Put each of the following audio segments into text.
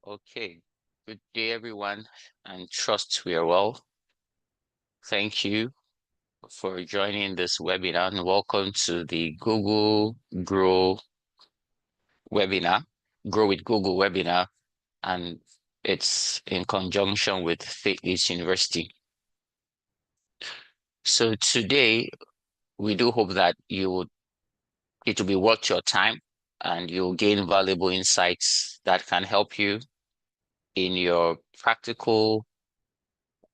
Okay, good day, everyone, and trust we are well. Thank you for joining this webinar and welcome to the Google Grow webinar, Grow with Google webinar, and it's in conjunction with Faith Leads University. So today, we do hope that it will be worth your time and you'll gain valuable insights that can help you in your practical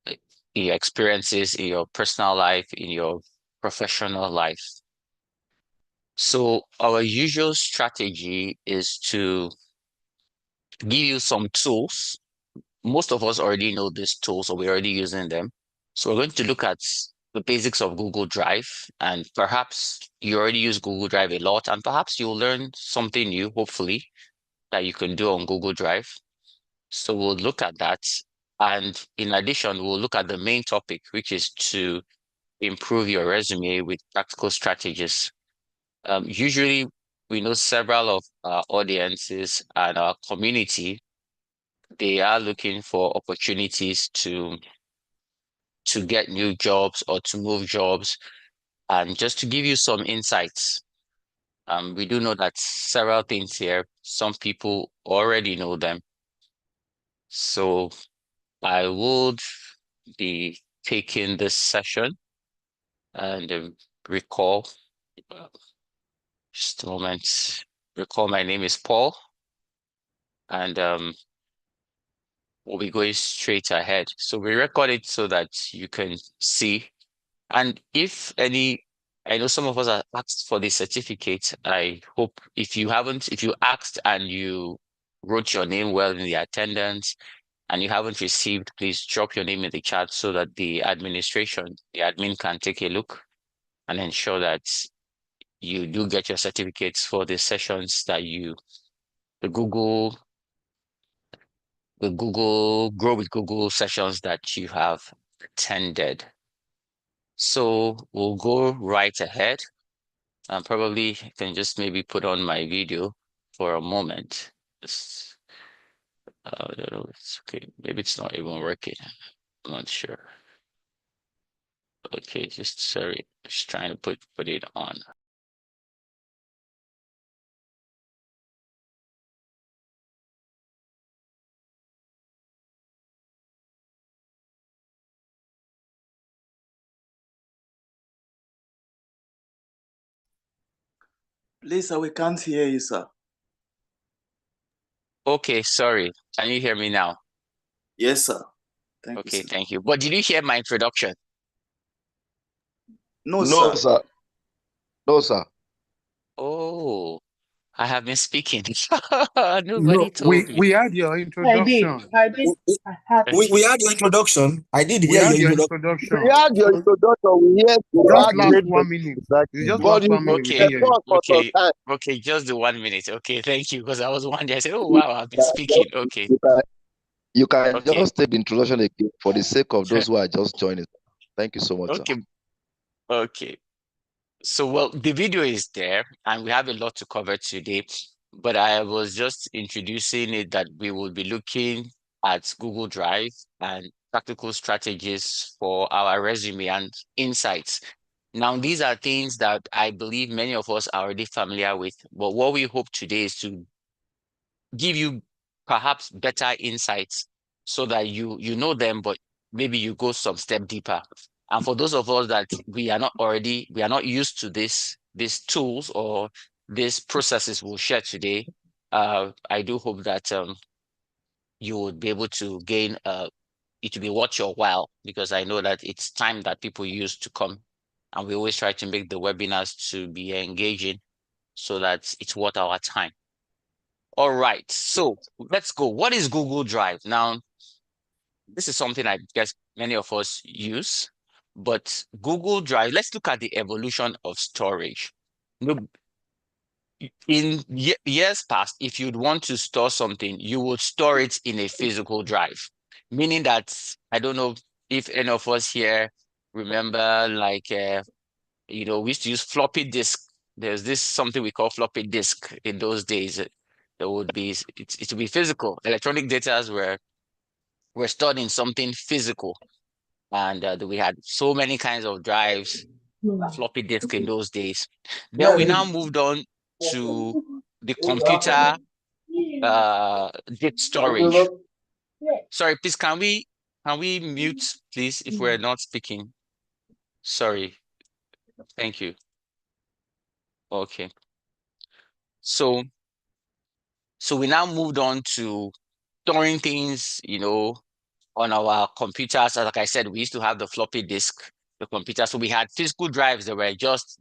in your experiences, in your personal life, in your professional life. So our usual strategy is to give you some tools. Most of us already know these tools, or we're already using them. So we're going to look at the basics of Google Drive, and perhaps you already use Google Drive a lot, and perhaps you'll learn something new, hopefully, that you can do on Google Drive. So we'll look at that. And in addition, we'll look at the main topic, which is to improve your resume with practical strategies. Usually, we know several of our audiences and our community, they are looking for opportunities to get new jobs or to move jobs. And just to give you some insights, we do know that several things here, some people already know them. So I would be taking this session and recall. Just a moment. Recall, my name is Paul, and we'll be going straight ahead. So we record it so that you can see. And if any, I know some of us are asked for the certificate. I hope if you asked and you wrote your name well in the attendance and you haven't received, please drop your name in the chat so that the admin can take a look and ensure that you do get your certificates for the sessions that the Google Grow with Google sessions that you have attended. So we'll go right ahead and probably can just maybe put on my video for a moment. I don't know, it's okay. Maybe it's not even working. I'm not sure. Okay, sorry, just trying to put it on. Please, sir, we can't hear you, sir. Okay, sorry. Can you hear me now? Yes, sir. Thank you, Okay, sir. thank you. But did you hear my introduction? No, No, sir. sir. No, sir. Oh, I have been speaking. No, Nobody told me. we had your introduction. I did. I had We had your introduction. I did We hear had your your introduction. We introduction. had your introduction. We Just had last great 1 minute. exactly. You just But last you 1 minute. We didn't Okay, hear you. talk for some okay, time. okay, just the 1 minute. Okay, thank you. Because I was wondering, I said, oh You wow, I've been can speaking. Okay, you can okay, just take the introduction again for the sake of those who are just joining. Thank you so much, sir. okay, okay. So, well, the video is there, and we have a lot to cover today. But I was just introducing it that we will be looking at Google Drive and practical strategies for our resume and insights. Now, these are things that I believe many of us are already familiar with. But what we hope today is to give you perhaps better insights so that you know them, but maybe you go some step deeper. And for those of us that we are not used to these tools or these processes we'll share today, I do hope that you would be able to gain it will be worth your while, because I know that it's time that people use to come, and we always try to make the webinars to be engaging so that it's worth our time. All right, so let's go. What is Google Drive? Now, this is something I guess many of us use, but Google Drive, let's look at the evolution of storage. In years past, if you'd want to store something, you would store it in a physical drive, meaning that I don't know if any of us here remember, like, we used to use floppy disk. There's this something we call floppy disk in those days. There would be it would be physical. Electronic data were stored in something physical, and we had so many kinds of drives, floppy disk in those days. Then we now moved on to the computer disk storage. Sorry, please, can we mute, please, if we're not speaking? Sorry. Thank you. Okay. So we now moved on to storing things, on our computers. Like I said, we used to have the floppy disk, the computer. So we had physical drives that were just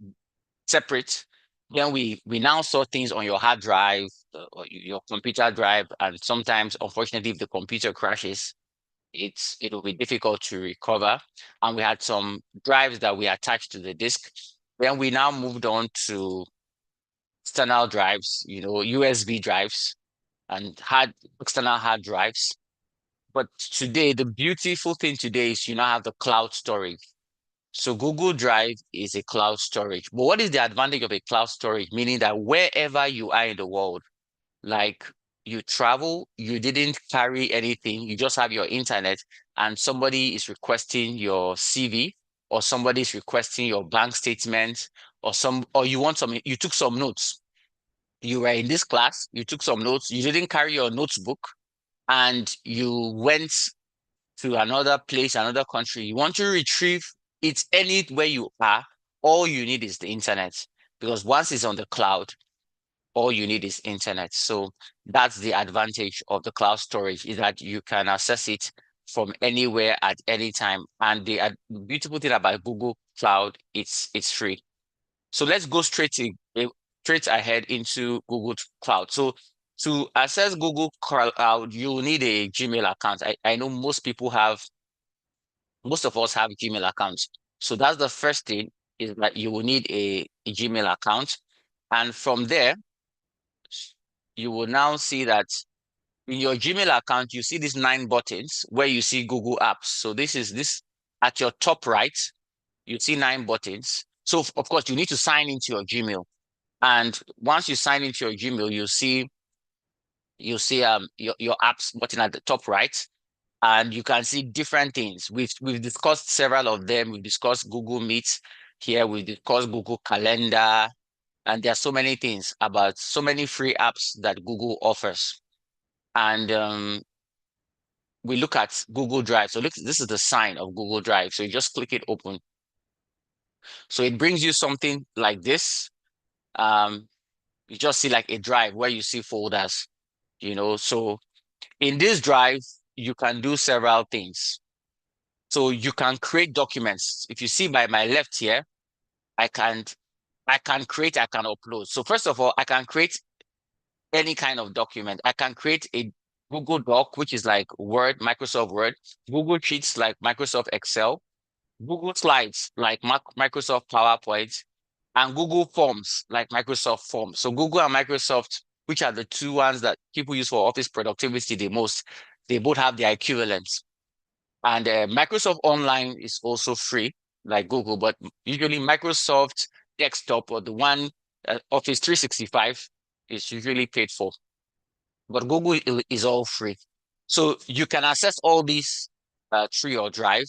separate. Then we now store things on your hard drive, or your computer drive, and sometimes, unfortunately, if the computer crashes, it will be difficult to recover. And we had some drives that we attached to the disk. Then we now moved on to external drives, USB drives, and external hard drives. But today, the beautiful thing today is you now have the cloud storage. So Google Drive is a cloud storage. But what is the advantage of a cloud storage? Meaning that wherever you are in the world, like you travel, you didn't carry anything, you just have your internet, and somebody is requesting your CV, or somebody is requesting your bank statement, or you took some notes. You were in this class, you took some notes, you didn't carry your notebook, and you went to another place, another country. You want to retrieve it anywhere you are, all you need is the internet. Because once it's on the cloud, all you need is internet. So that's the advantage of the cloud storage, is that you can access it from anywhere at any time. And the beautiful thing about Google Cloud, it's free. So let's go straight ahead into Google Cloud. So to access Google Cloud, you need a Gmail account. I know most of us have Gmail accounts. So that's the first thing, is that you will need a Gmail account. And from there, you will now see that in your Gmail account, you see these 9 buttons where you see Google Apps. So this at your top right, you see 9 buttons. So of course, you need to sign into your Gmail. And once you sign into your Gmail, you'll see your apps button at the top right, and you can see different things. We've discussed several of them. We've discussed Google Meet here. We've discussed Google Calendar, and there are so many things about so many free apps that Google offers. And we look at Google Drive. So look, this is the sign of Google Drive. So you just click it open. So it brings you something like this. You just see like a drive where you see folders, So in this drive, you can do several things. So you can create documents. If you see by my left here, I can create, I can upload. So first of all, I can create any kind of document. I can create a Google Doc, which is like Word, Microsoft Word, Google Sheets like Microsoft Excel, Google Slides like Microsoft PowerPoint, and Google Forms like Microsoft Forms. So Google and Microsoft, which are the two ones that people use for office productivity the most, they both have their equivalents. And Microsoft Online is also free, like Google, but usually Microsoft Desktop, or the one Office 365, is usually paid for. But Google is all free. So you can access all these through your drive,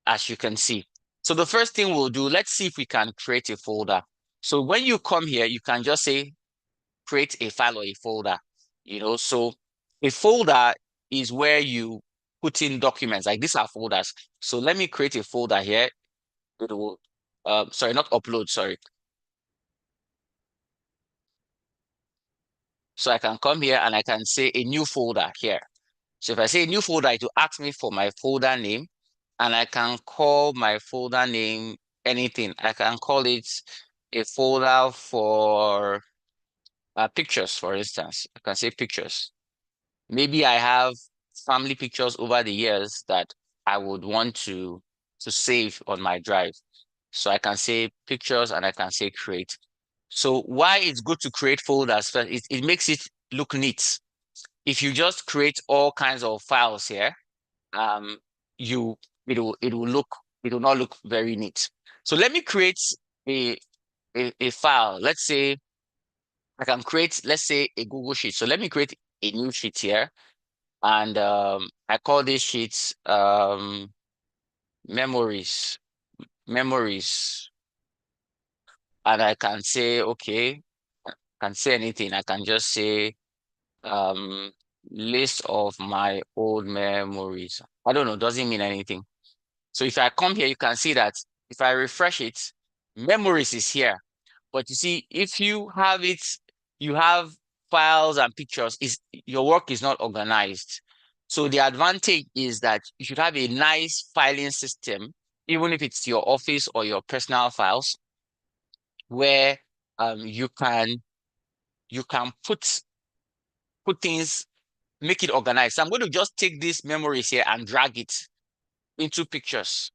as you can see. So the first thing we'll do, let's see if we can create a folder. So when you come here, you can just say, create a file or a folder, So a folder is where you put in documents, like these are folders. So let me create a folder here. It will, sorry, not upload, sorry. So I can come here and I can say a new folder here. So if I say a new folder, it will ask me for my folder name, and I can call my folder name anything. I can call it a folder for pictures, for instance. I can say pictures. Maybe I have family pictures over the years that I would want to save on my drive. So I can say pictures, and I can say create. So why it's good to create folders first, it makes it look neat. If you just create all kinds of files here, it will not look very neat. So let me create a file. Let's say I can create, let's say, a Google Sheet. So let me create a new sheet here. And I call these sheets memories. And I can say, okay, I can say anything. I can just say list of my old memories. I don't know, doesn't mean anything. So if I come here, you can see that if I refresh it, memories is here. But you see, if you have it, you have files and pictures, your work is not organized. So the advantage is that you should have a nice filing system, even if it's your office or your personal files, where you can put things, make it organized. So I'm going to just take these memories here and drag it into pictures.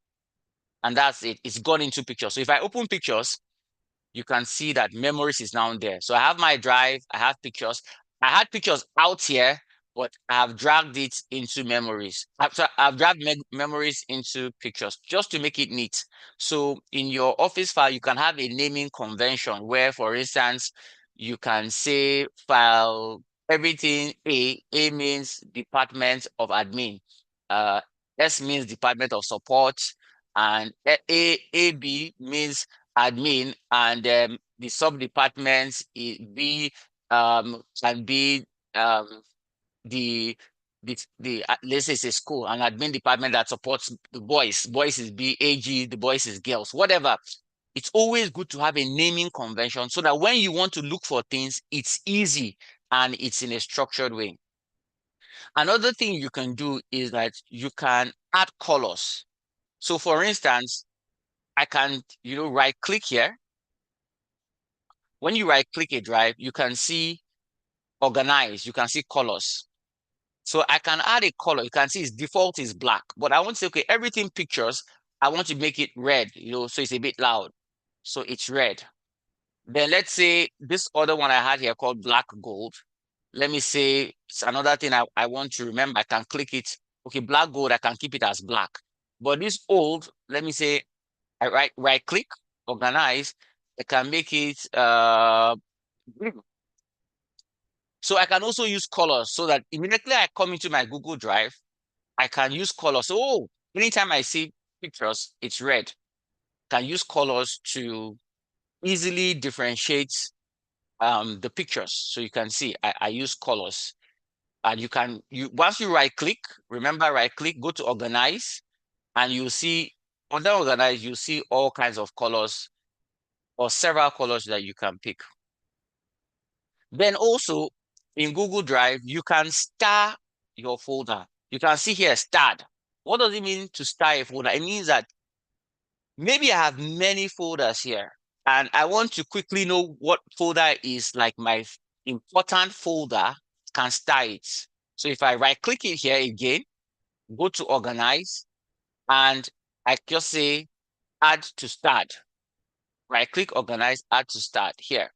And that's it. It's gone into pictures. So if I open pictures, you can see that memories is now there. So I have my drive, I have pictures. I had pictures out here, but I've dragged it into memories. I've dragged memories into pictures just to make it neat. So in your office file, you can have a naming convention where, for instance, you can say file everything A. A means Department of Admin. S means Department of Support. And AB means admin, and the sub-departments B can be the let's say it's a school, an admin department that supports the boys. Boys is BAG, the boys is girls, whatever. It's always good to have a naming convention so that when you want to look for things, it's easy and it's in a structured way. Another thing you can do is that you can add colors. So for instance, I can, right click here. When you right click a drive, you can see organize, you can see colors. So I can add a color. You can see its default is black, but I want to say, okay, everything pictures, I want to make it red, so it's a bit loud. So it's red. Then let's say this other one I had here called black gold. Let me say it's another thing I want to remember. I can click it. Okay, black gold, I can keep it as black. But this old, let me say, I right click, organize. I can make it green. So I can also use colors so that immediately I come into my Google Drive, I can use colors. So anytime I see pictures, it's red. I can use colors to easily differentiate the pictures. So you can see I use colors. And once you right click, remember right click, go to organize, and you'll see under organize, you see all kinds of colors or several colors that you can pick. Then also in Google Drive, you can star your folder. You can see here starred. What does it mean to star a folder? It means that maybe I have many folders here and I want to quickly know what folder is like my important folder, can star it. So if I right click it here again, go to organize, and I just say add to start. Right click, organize, add to start here.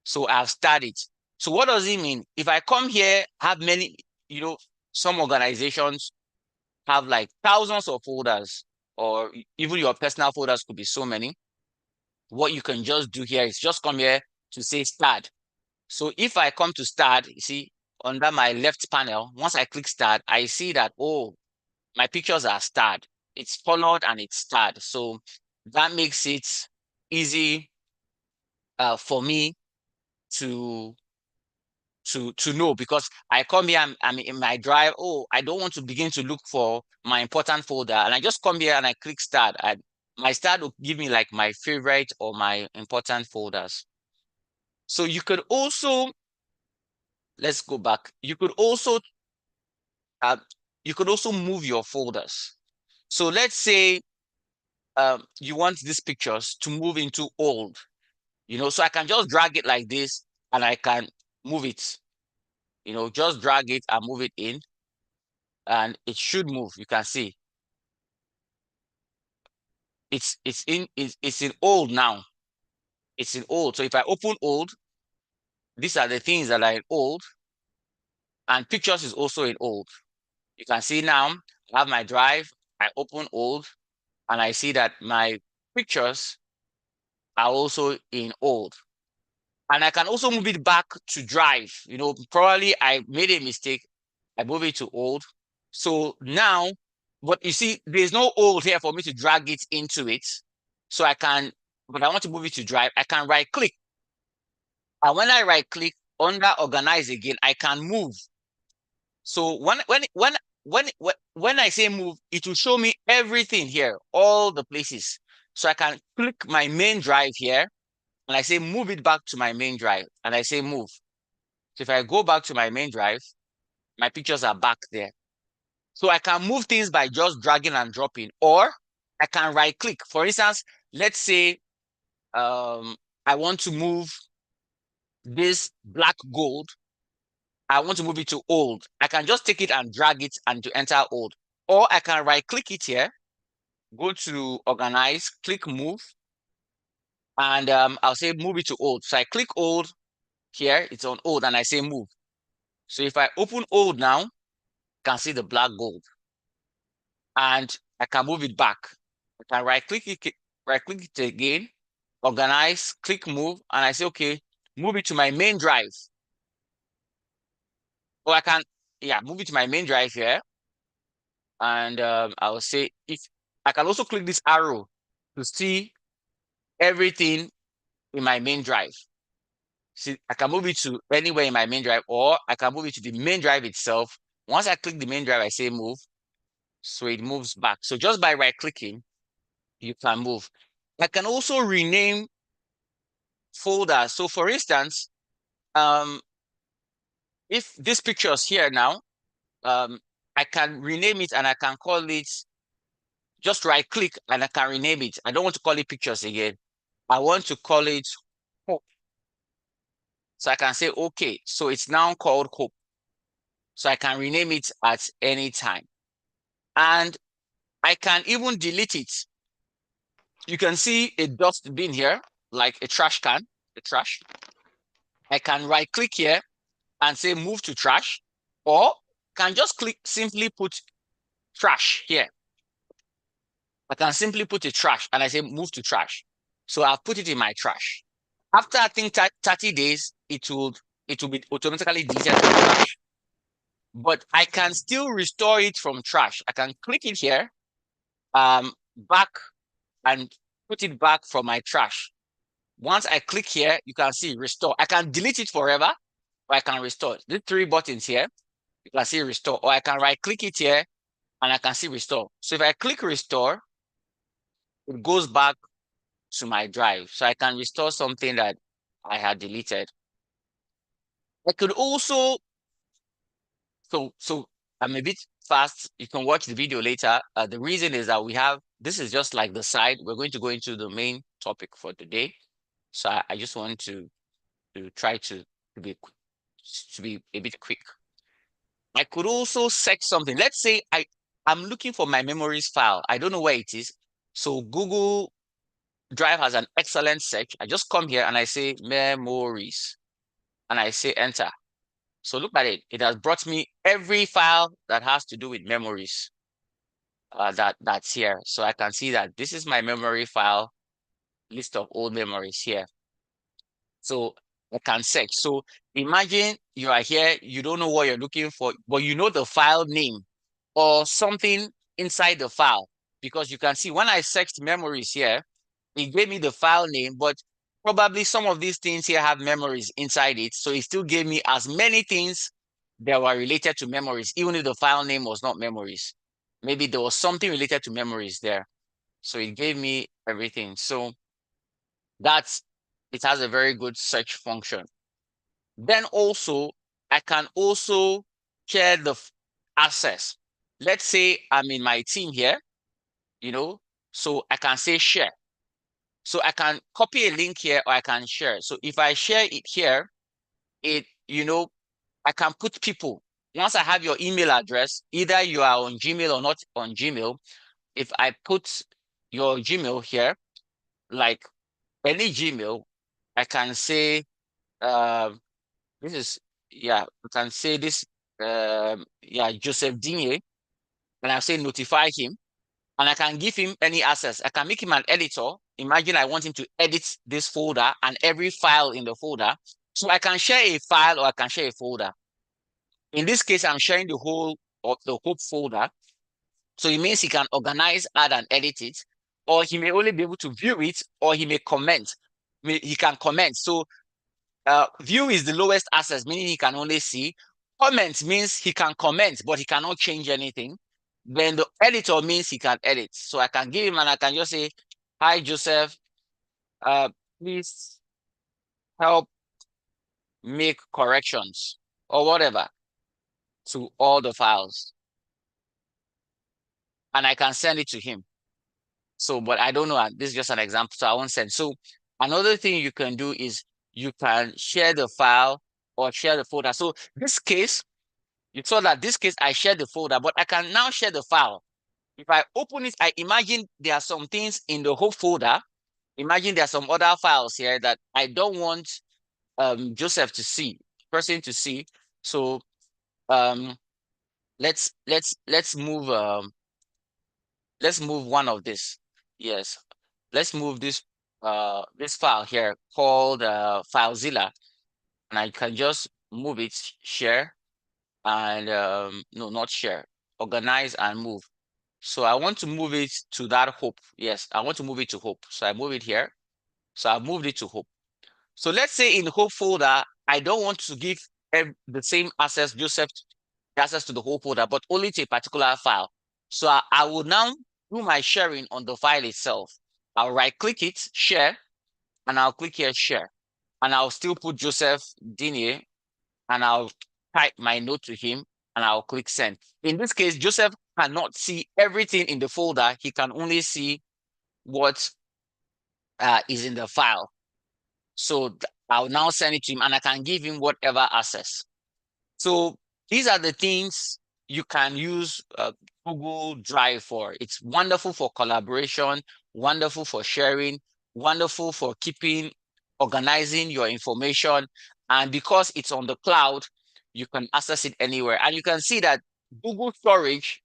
So I've started. So what does it mean? If I come here, have many, some organizations have like thousands of folders, or even your personal folders could be so many. What you can just do here is just come here to say start. So if I come to start, you see, under my left panel, once I click start, I see that, oh, my pictures are starred. It's colored and it's starred. So that makes it easy for me to know, because I come here, I'm in my drive. Oh, I don't want to begin to look for my important folder. And I just come here and I click start. My start will give me like my favorite or my important folders. So you could also, let's go back. You could also move your folders. So let's say you want these pictures to move into old, so I can just drag it like this and I can move it, just drag it and move it in, and it should move. You can see it's in old now. It's in old. So if I open old, these are the things that are in old, and pictures is also in old. You can see now I have my drive, I open old, and I see that my pictures are also in old. And I can also move it back to drive. You know, probably I made a mistake. I move it to old. So now, but you see, there's no old here for me to drag it into it. So I can, but I want to move it to drive. I can right click. And when I right click under organize again, I can move. So when I say move, it will show me everything here, all the places. So I can click my main drive here and I say move it back to my main drive and I say move. So if I go back to my main drive, my pictures are back there. So I can move things by just dragging and dropping, or I can right click. For instance, let's say I want to move this black gold. I want to move it to old. I can just take it and drag it and to enter old. Or I can right click it here, go to organize, click move, and I'll say move it to old. So I click old here, it's on old, and I say move. So if I open old now, you can see the black gold. And I can move it back. I can right click it again, organize, click move, and I say, okay, move it to my main drive. Or I can, move it to my main drive here. And I will say, if I can also click this arrow to see everything in my main drive. See, I can move it to anywhere in my main drive, or I can move it to the main drive itself. Once I click the main drive, I say move. So it moves back. So just by right clicking, you can move. I can also rename folders. So for instance, if this picture is here now, I can rename it and I can call it, just right click and I can rename it. I don't want to call it pictures again. I want to call it hope. So I can say, okay, so it's now called hope. So I can rename it at any time. And I can even delete it. You can see a dustbin here, like a trash can, the trash. I can right click here and say move to trash, or can just click, simply put trash here. I can simply put a trash and I say move to trash. So I'll put it in my trash. After I think 30 days, it will be automatically deleted from trash. But I can still restore it from trash. I can click it here, back, and put it back from my trash. Once I click here, you can see restore. I can delete it forever, or I can restore. These 3 buttons here, you can see restore, or I can right click it here and I can see restore. So if I click restore, it goes back to my drive. So I can restore something that I had deleted. I could also, so I'm a bit fast. You can watch the video later. The reason is that we have, this is just like the side. We're going to go into the main topic for today. So I just want to try to be a bit quick. I could also search something. Let's say I'm looking for my memories file. I don't know where it is. So Google Drive has an excellent search. I just come here and I say memories and I say enter. So look at it. It has brought me every file that has to do with memories that's here. So I can see that this is my memory file, list of old memories here. So I can search. So imagine you are here, you don't know what you're looking for, but you know the file name or something inside the file, because you can see when I searched memories here, it gave me the file name, but probably some of these things here have memories inside it. So it still gave me as many things that were related to memories, even if the file name was not memories. Maybe there was something related to memories there. So it gave me everything. So it has a very good search function. Then also, I can also share the access. Let's say I'm in my team here, so I can say share. So I can copy a link here or I can share. So if I share it here, I can put people. Once I have your email address, either you are on Gmail or not on Gmail, if I put your Gmail here, like any Gmail, I can say, I can say this, Joseph Dinier, and I'll say notify him, and I can give him any access. I can make him an editor, imagine I want him to edit this folder and every file in the folder. So I can share a file or I can share a folder. In this case, I'm sharing the whole of the Hope folder. So it means he can organize, add, and edit it, or he may only be able to view it, or he may comment. He can comment. So view is the lowest access, meaning he can only see. Comment means he can comment, but he cannot change anything. Then the editor means he can edit. So I can give him and I can just say, hi, Joseph, please help make corrections or whatever to all the files. And I can send it to him. So, but I don't know, this is just an example, so I won't send. So another thing you can do is you can share the file or share the folder. So this case, you saw that this case, I shared the folder, but I can now share the file. If I open it, I imagine there are some things in the whole folder. Imagine there are some other files here that I don't want Joseph to see, person to see. So let's move one of this. Yes, let's move this this file here called FileZilla, and I can just move it, share, and no, not share, organize and move. So I want to move it to that Hope. Yes, I want to move it to Hope. So I move it here. So I moved it to Hope. So let's say in the Hope folder, I don't want to give the same access, Joseph, access to the whole folder, but only to a particular file. So I will now do my sharing on the file itself. I'll right click it, share, and I'll click here, share. And I'll still put Joseph Digne, and I'll type my note to him, and I'll click send. In this case, Joseph cannot see everything in the folder. He can only see what is in the file. So I'll now send it to him and I can give him whatever access. So these are the things you can use Google Drive for. It's wonderful for collaboration, wonderful for sharing, wonderful for keeping, organizing your information. And because it's on the cloud, you can access it anywhere. And you can see that Google Storage,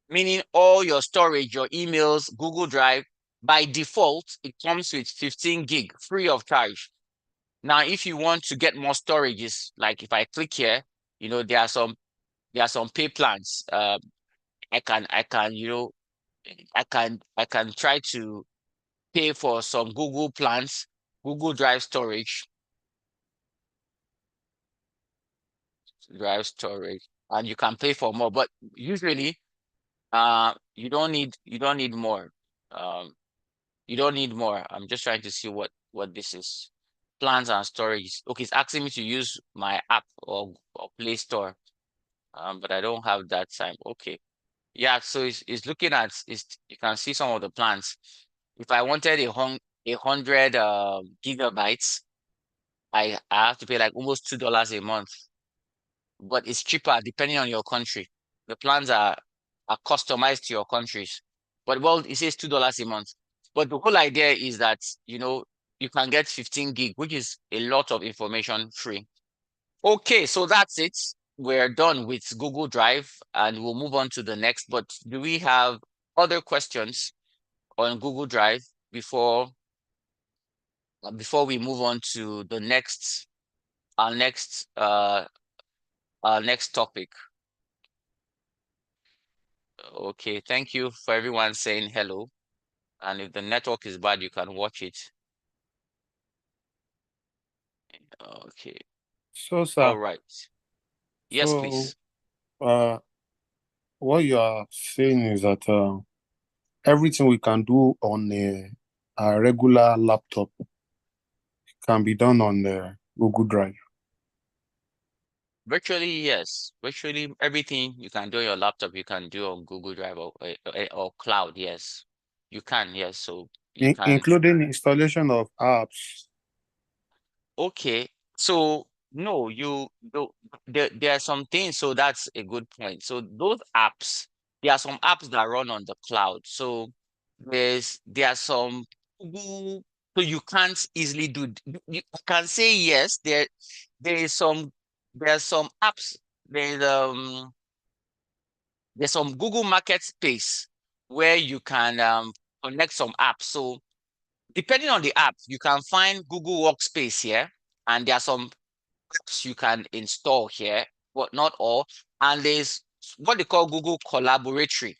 meaning all your storage, your emails, Google Drive, by default, it comes with 15 gig free of charge. Now, if you want to get more storages, like if I click here, you know, there are some pay plans. I can, you know, I can try to pay for some Google plans, Google Drive storage, and you can pay for more. But usually, you don't need more. You don't need more. I'm just trying to see what this is. Plans and storage. Okay, it's asking me to use my app or Play Store. But I don't have that time. Okay. Yeah, so it's looking at you can see some of the plans. If I wanted 100 gigabytes, I have to pay like almost $2 a month. But it's cheaper depending on your country. The plans are customized to your countries. But well, it says $2 a month. But the whole idea is that, you know, you can get 15 gig, which is a lot of information free. Okay, so that's it. We're done with Google Drive and we'll move on to the next. But do we have other questions on Google Drive before we move on to the next our next topic? Okay, thank you for everyone saying hello. And if the network is bad, you can watch it. Okay. So, sir. All right. Yes, so, please. What you are saying is that everything we can do on a regular laptop can be done on the Google Drive. Virtually, yes. Virtually everything you can do on your laptop, you can do on Google Drive or cloud. Yes, you can. Yes, so you can, including installation of apps. Okay, so no, there are some things. So that's a good point. So those apps, there are some apps that run on the cloud. So there are some Google, so you can't easily do. You can say yes. There are some apps. There's some Google Market Space where you can connect some apps. So depending on the app, you can find Google Workspace here, and there are some apps you can install here, but not all. And there's what they call Google Collaboratory.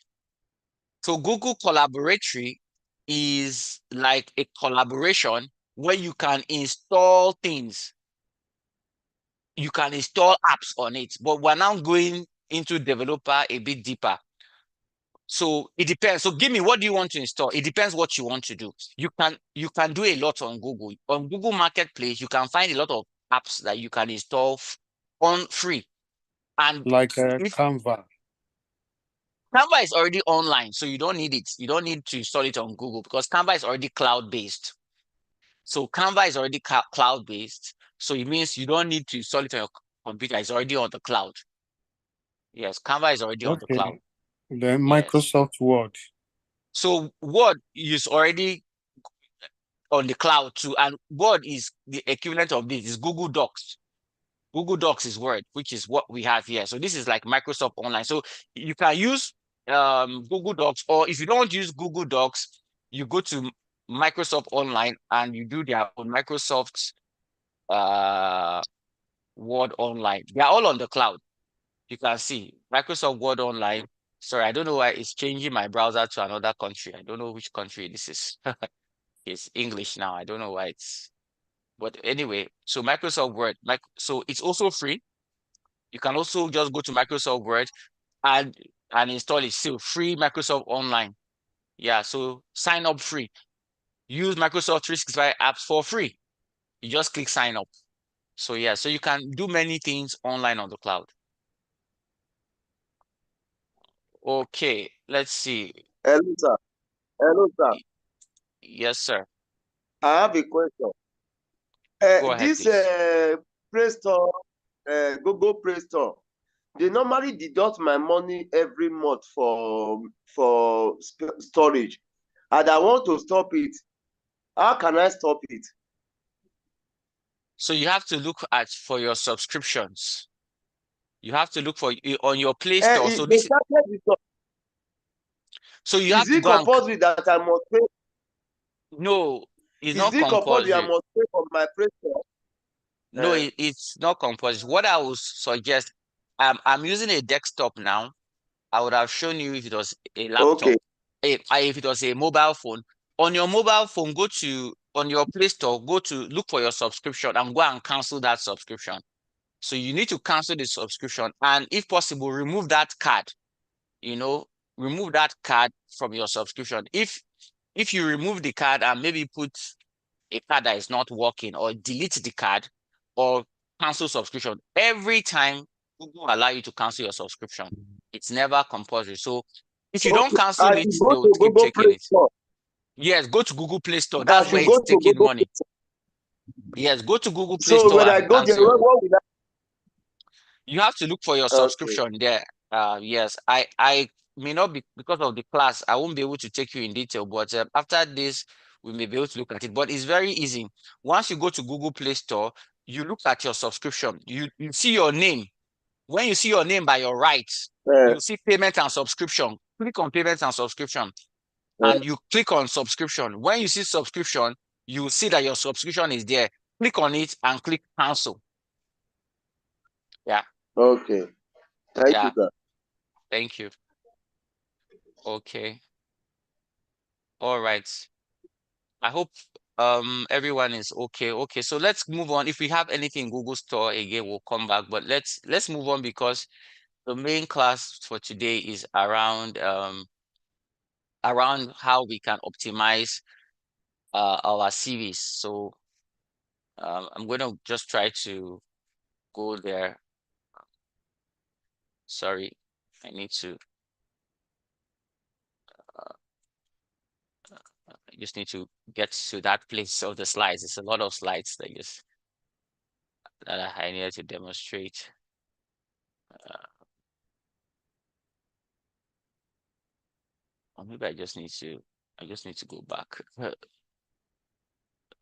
So Google Collaboratory is like a collaboration where you can install things. You can install apps on it, but we're now going into developer a bit deeper. So it depends. So give me, what do you want to install? It depends what you want to do. You can do a lot on Google. On Google Marketplace, you can find a lot of apps that you can install on free. And like Canva. Canva is already online, so you don't need it. You don't need to install it on Google because Canva is already cloud-based. So Canva is already cloud-based. So it means you don't need to install it on your computer. It's already on the cloud. Yes, Canva is already on the cloud. Then Yes. Microsoft Word. So Word is already on the cloud too, and Word is the equivalent of this. Is Google Docs. Google Docs is Word, which is what we have here. So this is like Microsoft Online. So you can use Google Docs, or if you don't use Google Docs, you go to Microsoft Online and you do their own Microsoft Word Online. They are all on the cloud. You can see Microsoft Word Online. Sorry, I don't know why it's changing my browser to another country. I don't know which country this is. It's English now. I don't know why it's, but anyway, so Microsoft Word, so it's also free. You can also just go to Microsoft Word and install it. Still free Microsoft Online. Yeah, so sign up free. Use Microsoft 365 apps for free. You just click sign up. So yeah, so you can do many things online on the cloud. Okay, let's see. Hello, sir. Hello, sir. Yes, sir. I have a question. Go ahead, This please. Play Store, Google Play Store, they normally deduct my money every month for storage, and I want to stop it. How can I stop it? So you have to look for your subscriptions. You have to look for on your Play Store. So this you have to go and. Is it compulsory that I must pay? No, it's not Is it compulsory I compulsory. must pay for my Play Store? No, it's not compulsory. What I would suggest, I'm using a desktop now. I would have shown you if it was a laptop. Okay. If it was a mobile phone. On your mobile phone, go to on your Play Store, go to look for your subscription and go and cancel that subscription. So you need to cancel the subscription, and if possible, remove that card. Remove that card from your subscription. If you remove the card and maybe put a card that is not working, or delete the card, or cancel subscription, every time Google will allow you to cancel your subscription. It's never compulsory. So if you don't cancel it, they will keep checking it. Yes, go to Google Play Store. That's where it's taking money. Yes, go to Google Play Store. So when I go there, what will I? You have to look for your subscription there. Yes, I may not be, because of the class, I won't be able to take you in detail, but after this, we may be able to look at it. But it's very easy. Once you go to Google Play Store, you look at your subscription. You see your name. When you see your name by your right, you see payment and subscription. Click on payment and subscription, and you click on subscription. When you see subscription, you will see that your subscription is there. Click on it and click cancel. Yeah. Okay. Thank you, sir. Thank you. Okay. All right. I hope everyone is okay. Okay, so let's move on. If we have anything in Google Store again, we'll come back. But let's move on, because the main class for today is around how we can optimize our series. So I'm going to just try to go there. Sorry, I need to. I just need to get to that place of the slides. It's a lot of slides that I needed to demonstrate. Or maybe I just need to go back.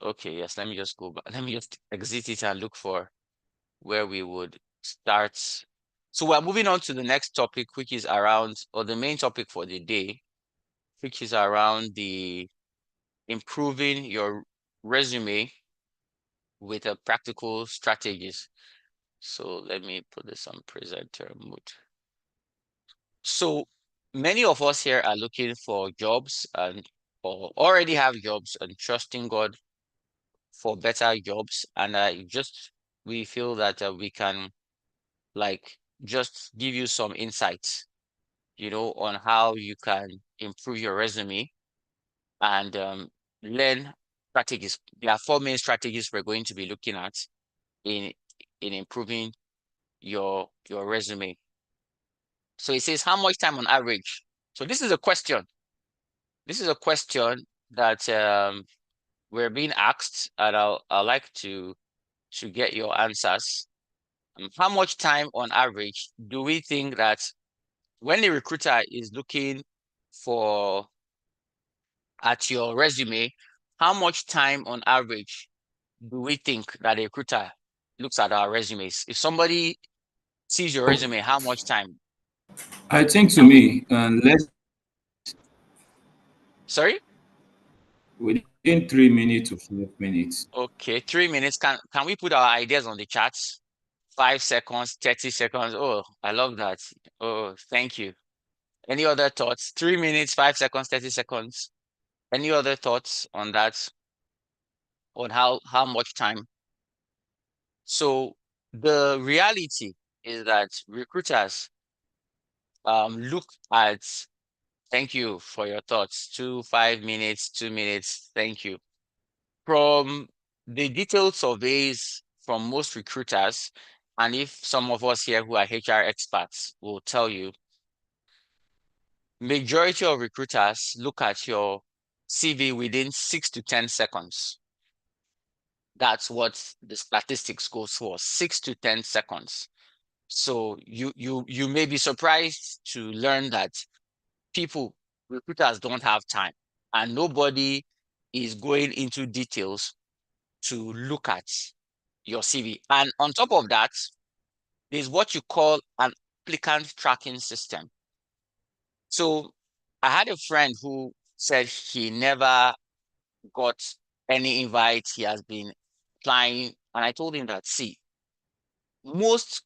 Okay, yes, let me just go back. Let me just exit it and look for where we would start. So we're moving on to the next topic, which is around, or the main topic for the day, which is around the improving your resume with a practical strategies. So let me put this on presenter mode. So many of us here are looking for jobs and or already have jobs and trusting God for better jobs. And we feel that we can like just give you some insights, on how you can improve your resume and learn strategies. There are 4 main strategies we're going to be looking at in improving your resume. So it says, how much time on average? So this is a question. This is a question that we're being asked, and I'd like to get your answers. How much time on average do we think that when a recruiter is looking for at your resume, how much time on average do we think that a recruiter looks at our resumes? If somebody sees your resume, how much time? I think to me, less Sorry? within 3 minutes to 5 minutes. Okay, 3 minutes. Can we put our ideas on the charts? 5 seconds, 30 seconds. Oh, I love that. Oh, thank you. Any other thoughts? 3 minutes, 5 seconds, 30 seconds. Any other thoughts on that? On how much time? So the reality is that recruiters look at, thank you for your thoughts, 5 minutes, 2 minutes, thank you. From the detailed surveys from most recruiters, and if some of us here who are HR experts will tell you, majority of recruiters look at your CV within 6 to 10 seconds. That's what the statistics goes for, 6 to 10 seconds. So you may be surprised to learn that recruiters don't have time, and nobody is going into details to look at your CV. And on top of that, there's what you call an applicant tracking system. So I had a friend who said he never got any invite. He has been applying, and I told him that, see, most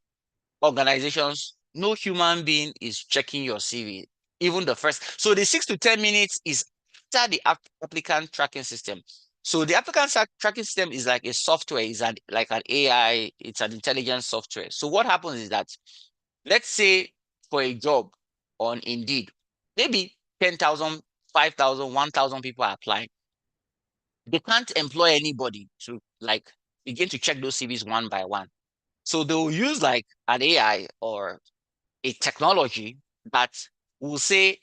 organizations, no human being is checking your CV, even the first. So the 6 to 10 minutes is after the applicant tracking system. So the applicant tracking system is like a software, like an AI, it's an intelligence software. So what happens is that, let's say for a job on Indeed, maybe 10,000, 5,000, 1,000 people are applying. They can't employ anybody to like begin to check those CVs one by one. So they'll use like an AI or a technology that will say,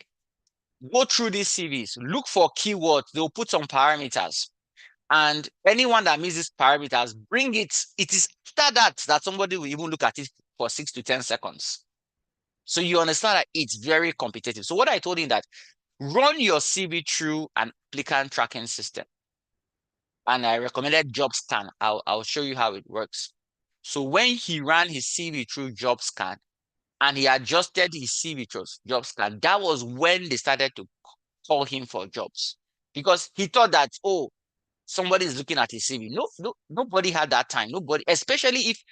go through these CVs, look for keywords, they'll put some parameters. And anyone that meets these parameters, bring it. It is after that somebody will even look at it for 6 to 10 seconds. So you understand that it's very competitive. So what I told him that, run your CV through an applicant tracking system. And I recommended JobScan. I'll show you how it works. So when he ran his CV through JobScan and he adjusted his CV through JobScan, that was when they started to call him for jobs, because he thought that, oh, somebody is looking at his CV. No, nobody had that time. Nobody, especially if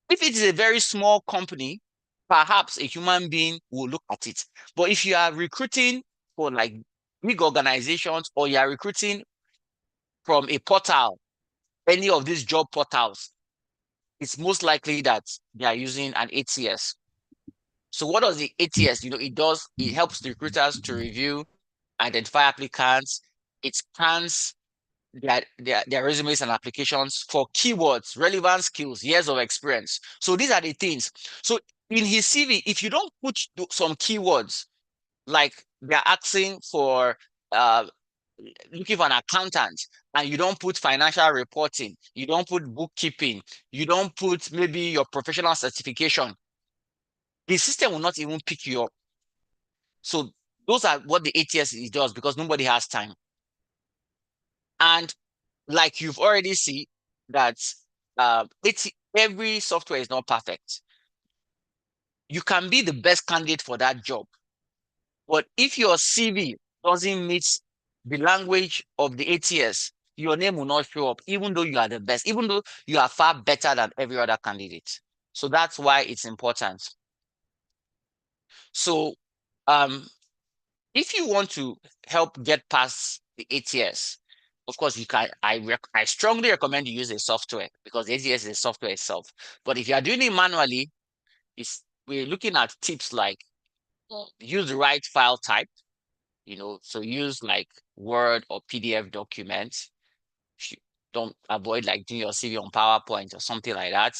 it is a very small company, perhaps a human being will look at it. But if you are recruiting for like big organizations, or you are recruiting from a portal, any of these job portals, it's most likely that they are using an ATS. So what does the ATS? It helps the recruiters to review, identify applicants. It scans their resumes and applications for keywords, relevant skills, years of experience. So these are the things. So in his CV, if you don't put some keywords, like they're asking for looking for an accountant, and you don't put financial reporting, you don't put bookkeeping, you don't put maybe your professional certification, the system will not even pick you up. So those are what the ATS does, because nobody has time. And like you've already seen that every software is not perfect. You can be the best candidate for that job, but if your CV doesn't meet the language of the ATS, your name will not show up, even though you are the best, even though you are far better than every other candidate. So that's why it's important. So if you want to help get past the ATS, of course, you can. I strongly recommend you use a software, because the ATS is a software itself. But if you are doing it manually, we're looking at tips like use the right file type, so use like Word or PDF documents. Don't avoid like doing your CV on PowerPoint or something like that.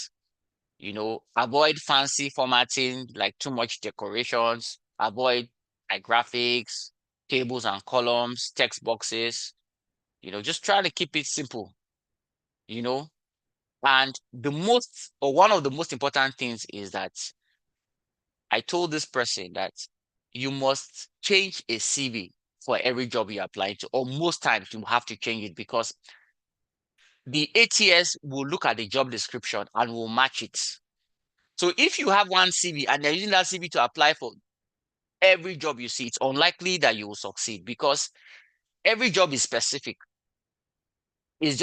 Avoid fancy formatting, like too much decorations. Avoid like graphics, tables and columns, text boxes. Just try to keep it simple. And one of the most important things is that I told this person that you must change a CV for every job you apply to, or most times you have to change it, because the ATS will look at the job description and will match it. So if you have one CV and they're using that CV to apply for every job you see, it's unlikely that you will succeed, because every job is specific. It's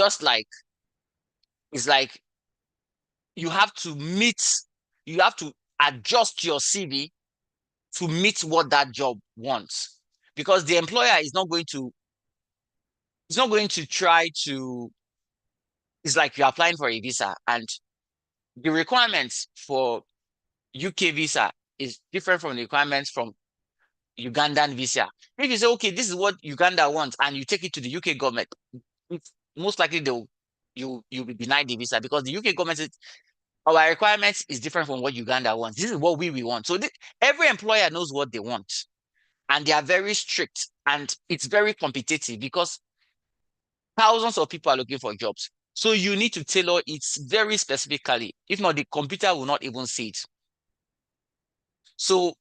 like you have to adjust your CV to meet what that job wants, because the employer is not going to try to. It's like you're applying for a visa, and the requirements for UK visa is different from the requirements from Ugandan visa. If you say, okay, this is what Uganda wants, and you take it to the UK government, most likely you'll be denied the visa, because the UK government says our requirements is different from what Uganda wants. This is what we want. So every employer knows what they want, and they are very strict, and it's very competitive because thousands of people are looking for jobs. So you need to tailor it very specifically. If not, the computer will not even see it. So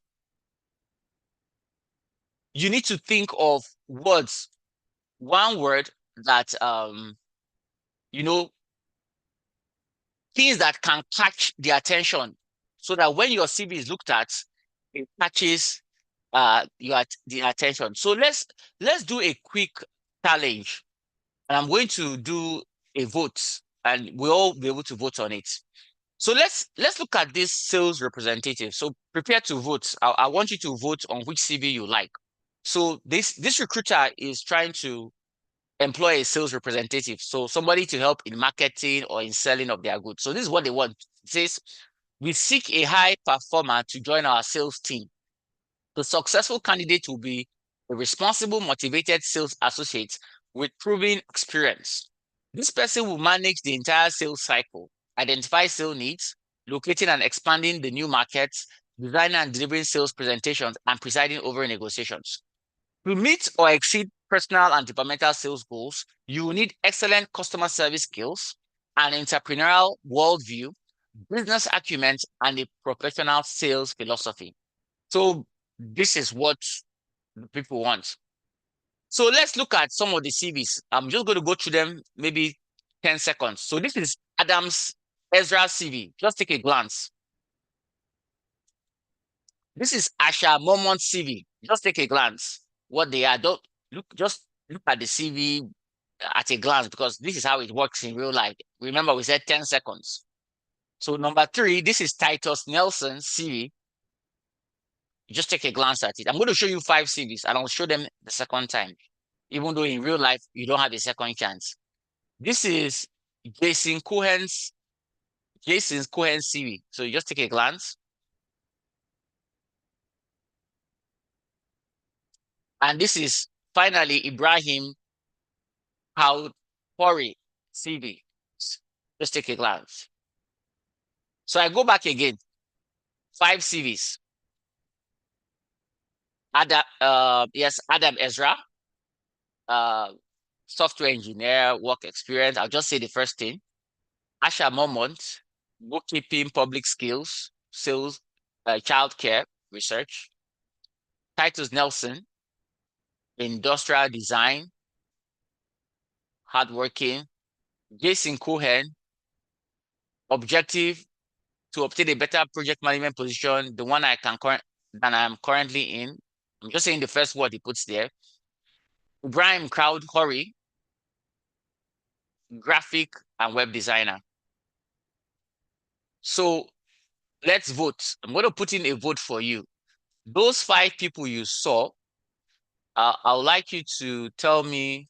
you need to think of words, one word that, things that can catch the attention, so that when your CV is looked at, it catches the attention. So let's do a quick challenge, and I'm going to do a vote, and we'll all be able to vote on it. So let's look at this sales representative. So prepare to vote. I want you to vote on which CV you like. So this recruiter is trying to employ a sales representative, so somebody to help in marketing or in selling of their goods. So this is what they want. It says, we seek a high performer to join our sales team. The successful candidate will be a responsible, motivated sales associate with proven experience. This person will manage the entire sales cycle, identify sales needs, locating and expanding the new markets, designing and delivering sales presentations, and presiding over negotiations. To meet or exceed personal and departmental sales goals, you will need excellent customer service skills, an entrepreneurial worldview, business acumen, and a professional sales philosophy. So this is what people want. So let's look at some of the CVs. I'm just going to go through them, maybe 10 seconds. So this is Adams Ezra CV. Just take a glance. This is Asha Momont CV. Just take a glance. What they are, just look at the CV at a glance, because this is how it works in real life. Remember, we said 10 seconds. So number 3, this is Titus Nelson CV. Just take a glance at it. I'm going to show you 5 CVs, and I'll show them the second time, even though in real life, you don't have a second chance. This is Jason Cohen's CV. So you just take a glance. And this is finally Ibrahim Haupori CV. Just take a glance. So I go back again. 5 CVs. Adam Ezra, software engineer, work experience. I'll just say the first thing. Asha Momont, bookkeeping, public skills, sales, childcare, research. Titus Nelson, industrial design, hardworking. Jason Cohen, objective to obtain a better project management position, the one than I'm currently in. I'm just saying the first word he puts there. Ibrahim Crowd Hurry, graphic and web designer. So let's vote. I'm going to put in a vote for you. Those 5 people you saw, I would like you to tell me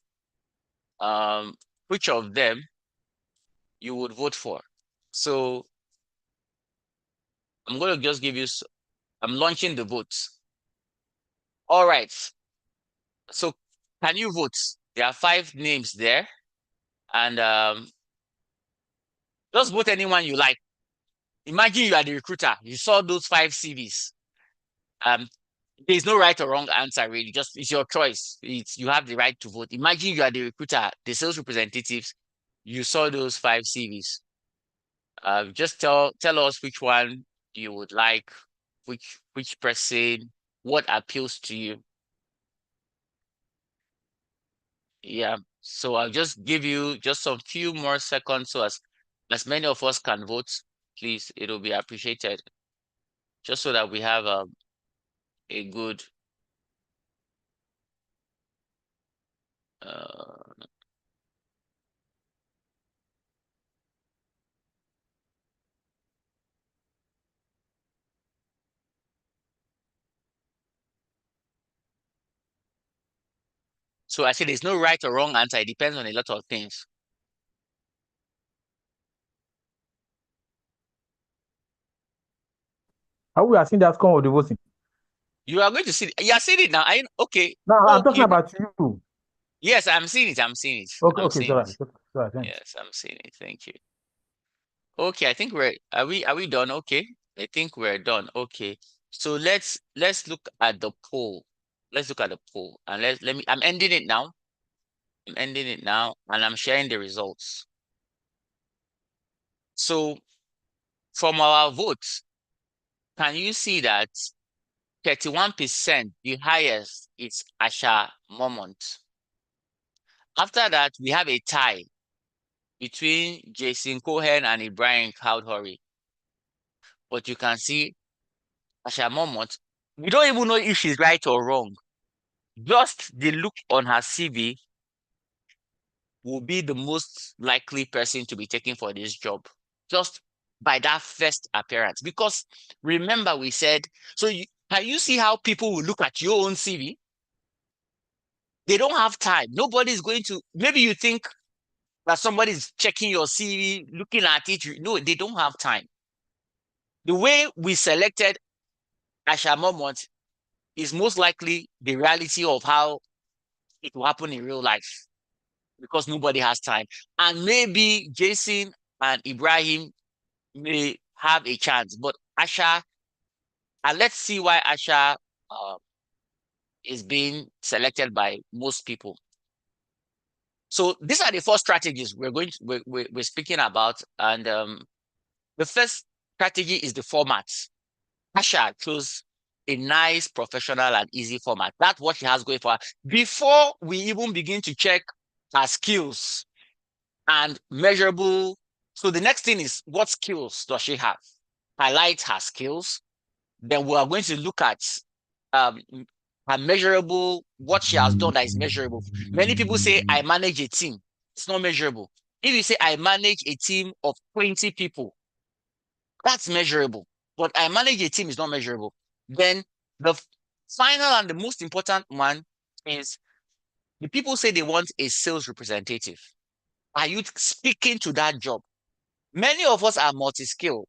which of them you would vote for. So I'm going to just give you, I'm launching the votes. All right. So can you vote? There are 5 names there. And just vote anyone you like. Imagine you are the recruiter. You saw those 5 CVs. There's no right or wrong answer, really. Just it's your choice. You have the right to vote. Imagine you are the recruiter, the sales representatives. You saw those 5 CVs. Just tell us which one you would like, which person, what appeals to you. Yeah. So I'll just give you just a few more seconds so as many of us can vote, please. It'll be appreciated. Just so that we have a good so I say there's no right or wrong answer. It depends on a lot of things. How we are seeing the outcome of the voting? You are going to see it. You are seeing it now. Okay. No, I'm talking about you. Yes, I'm seeing it. I'm seeing it. Okay, I'm okay, seeing it's all right. Thanks. Yes, I'm seeing it. Thank you. Okay, I think are we done? Okay. I think we're done. Okay. So let's look at the poll. Let's look at the poll. And I'm ending it now. I'm ending it now and I'm sharing the results. So from our votes, can you see that 31%, the highest, is Asha Momont. After that, we have a tie between Jason Cohen and Ibrahim Cowdery. But you can see Asha Momont, we don't even know if she's right or wrong. Just the look on her CV will be the most likely person to be taken for this job. Just by that first appearance. Because remember we said, can you see how people will look at your own CV? They don't have time. Nobody's going to, maybe you think that somebody's checking your CV, looking at it. No, they don't have time. The way we selected Asha Momont is most likely the reality of how it will happen in real life because nobody has time. And maybe Jason and Ibrahim may have a chance, but Asha, and let's see why Asha is being selected by most people. So these are the 4 strategies we're speaking about, and the first strategy is the format. Asha chose a nice, professional, and easy format. That's what she has going for her. Before we even begin to check her skills and measurable. So the next thing is, what skills does she have? Highlight her skills. Then we are going to look at her measurable, what she has done that is measurable. Many people say, I manage a team. It's not measurable. If you say, I manage a team of 20 people, that's measurable. But I manage a team is not measurable. Then the final and the most important one is the people say they want a sales representative. Are you speaking to that job? Many of us are multi-skilled,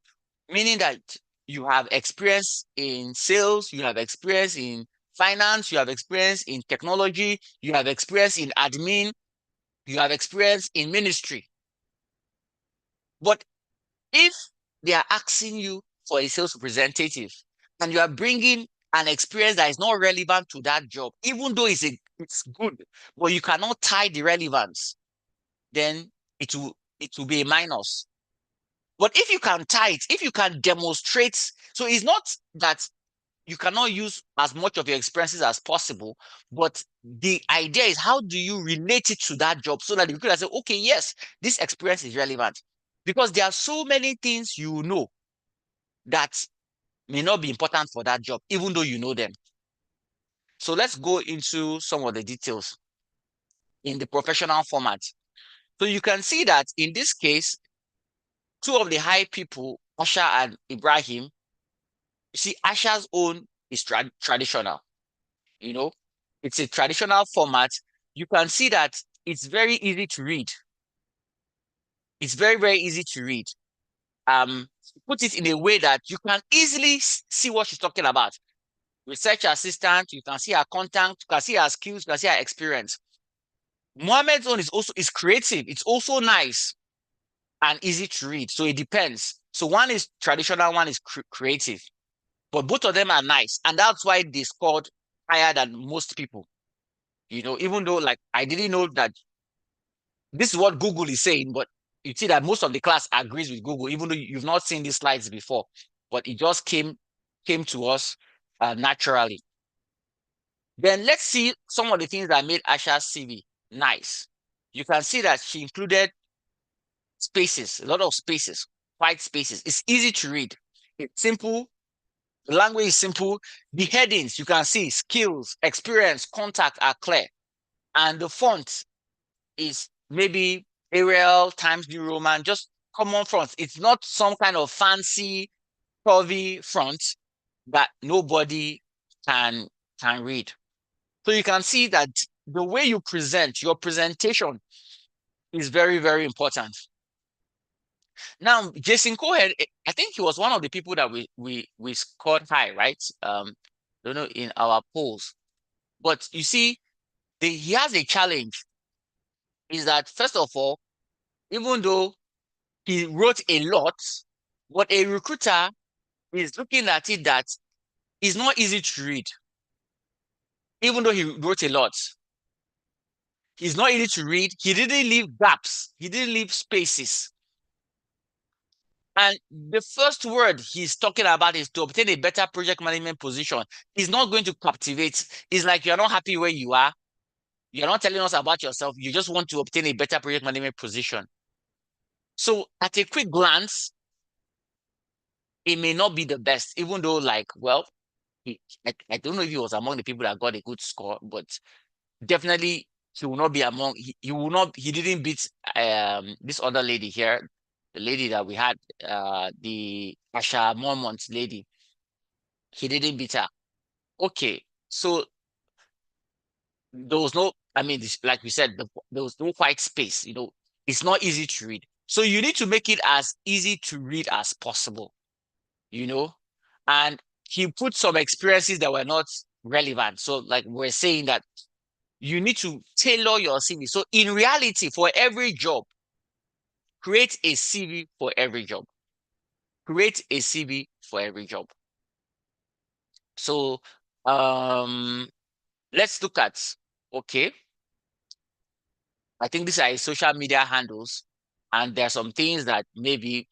meaning that you have experience in sales, you have experience in finance, you have experience in technology, you have experience in admin, you have experience in ministry. But if they are asking you for a sales representative and you are bringing an experience that is not relevant to that job, even though it's good, but you cannot tie the relevance, then it will be a minus. But if you can tie it, if you can demonstrate, so it's not that you cannot use as much of your experiences as possible, but the idea is how do you relate it to that job so that you could say, okay, yes, this experience is relevant. Because there are so many things you know that may not be important for that job, even though you know them. So let's go into some of the details. in the professional format. So you can see that in this case, two of the high people, Asha and Ibrahim, you see Asha's own is traditional. You know, it's a traditional format. You can see that it's very easy to read. It's very, very easy to read. Put it in a way that you can easily see what she's talking about. Research assistant, you can see her content, you can see her skills, you can see her experience. Mohammed's own is creative. It's also nice and easy to read. So it depends. So one is traditional, one is creative. But both of them are nice. And that's why they scored higher than most people. You know, even though like I didn't know that this is what Google is saying, but you see that most of the class agrees with Google, even though you've not seen these slides before. But it just came to us naturally. Then let's see some of the things that made Asha's CV nice. You can see that she included spaces, a lot of spaces, white spaces. It's easy to read. It's simple. The language is simple. The headings, you can see skills, experience, contact are clear. And the font is maybe Arial, Times New Roman, just common fonts. It's not some kind of fancy, curvy font that nobody can read. So you can see that the way you present, your presentation is very, very important. Now, Jason Cohen, I think he was one of the people that we scored high, right? Don't know, in our polls. But you see, he has a challenge. Is that first of all, even though he wrote a lot, but a recruiter is looking at it that it's not easy to read. Even though he wrote a lot, it's not easy to read. He didn't leave gaps. He didn't leave spaces. And the first word he's talking about is to obtain a better project management position. He's not going to captivate. It's like you're not happy where you are. You're not telling us about yourself. You just want to obtain a better project management position. So at a quick glance, it may not be the best, even though like, well, I don't know if he was among the people that got a good score, but definitely he will not be among, he didn't beat this other lady here, the lady that we had, the Asha Mormont lady. He didn't beat her. Okay, so there was no, I mean, like we said, there was no white space, you know, it's not easy to read. So you need to make it as easy to read as possible, you know, and he put some experiences that were not relevant. So like we're saying that you need to tailor your CV. So in reality, for every job, create a CV for every job. Create a CV for every job. So let's look at, okay, I think these are his social media handles, and there are some things that maybe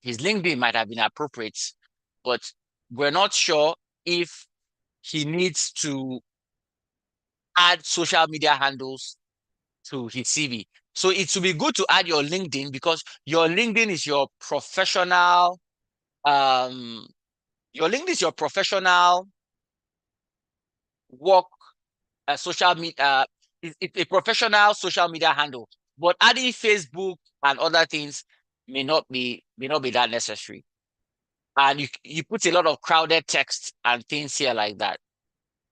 his LinkedIn might have been appropriate, but we're not sure if he needs to add social media handles to his CV. So it would be good to add your LinkedIn, because your LinkedIn is your professional, work social media, it's a professional social media handle. But adding Facebook and other things may not be that necessary. And you put a lot of crowded text and things here like that.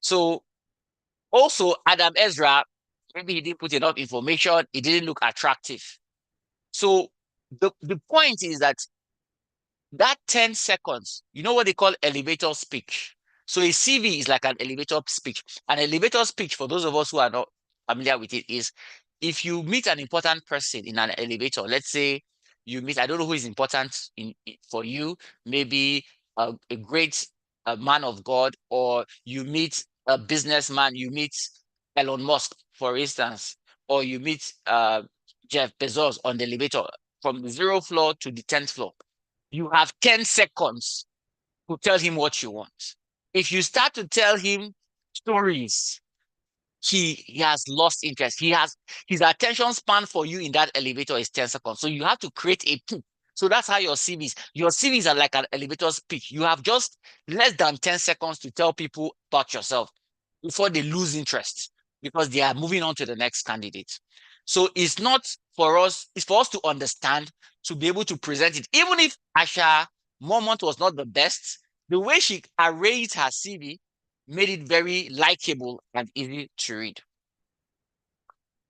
So also Adam Ezra, maybe he didn't put enough information, it didn't look attractive. So the point is that 10 seconds, you know what they call elevator speech. So a CV is like an elevator speech. An elevator speech, for those of us who are not familiar with it, is if you meet an important person in an elevator, let's say you meet, I don't know who is important for you, maybe a great man of God, or you meet a businessman, you meet Elon Musk, for instance, or you meet Jeff Bezos on the elevator from the 0th floor to the 10th floor. You have 10 seconds to tell him what you want. If you start to tell him stories, he has lost interest. His attention span for you in that elevator is 10 seconds. So you have to create a peak. So that's how your CVs are like an elevator speech. You have just less than 10 seconds to tell people about yourself before they lose interest. because they are moving on to the next candidate. So it's not for us, it's for us to understand, to be able to present it. Even if Asha Momont was not the best, the way she arranged her CV made it very likable and easy to read.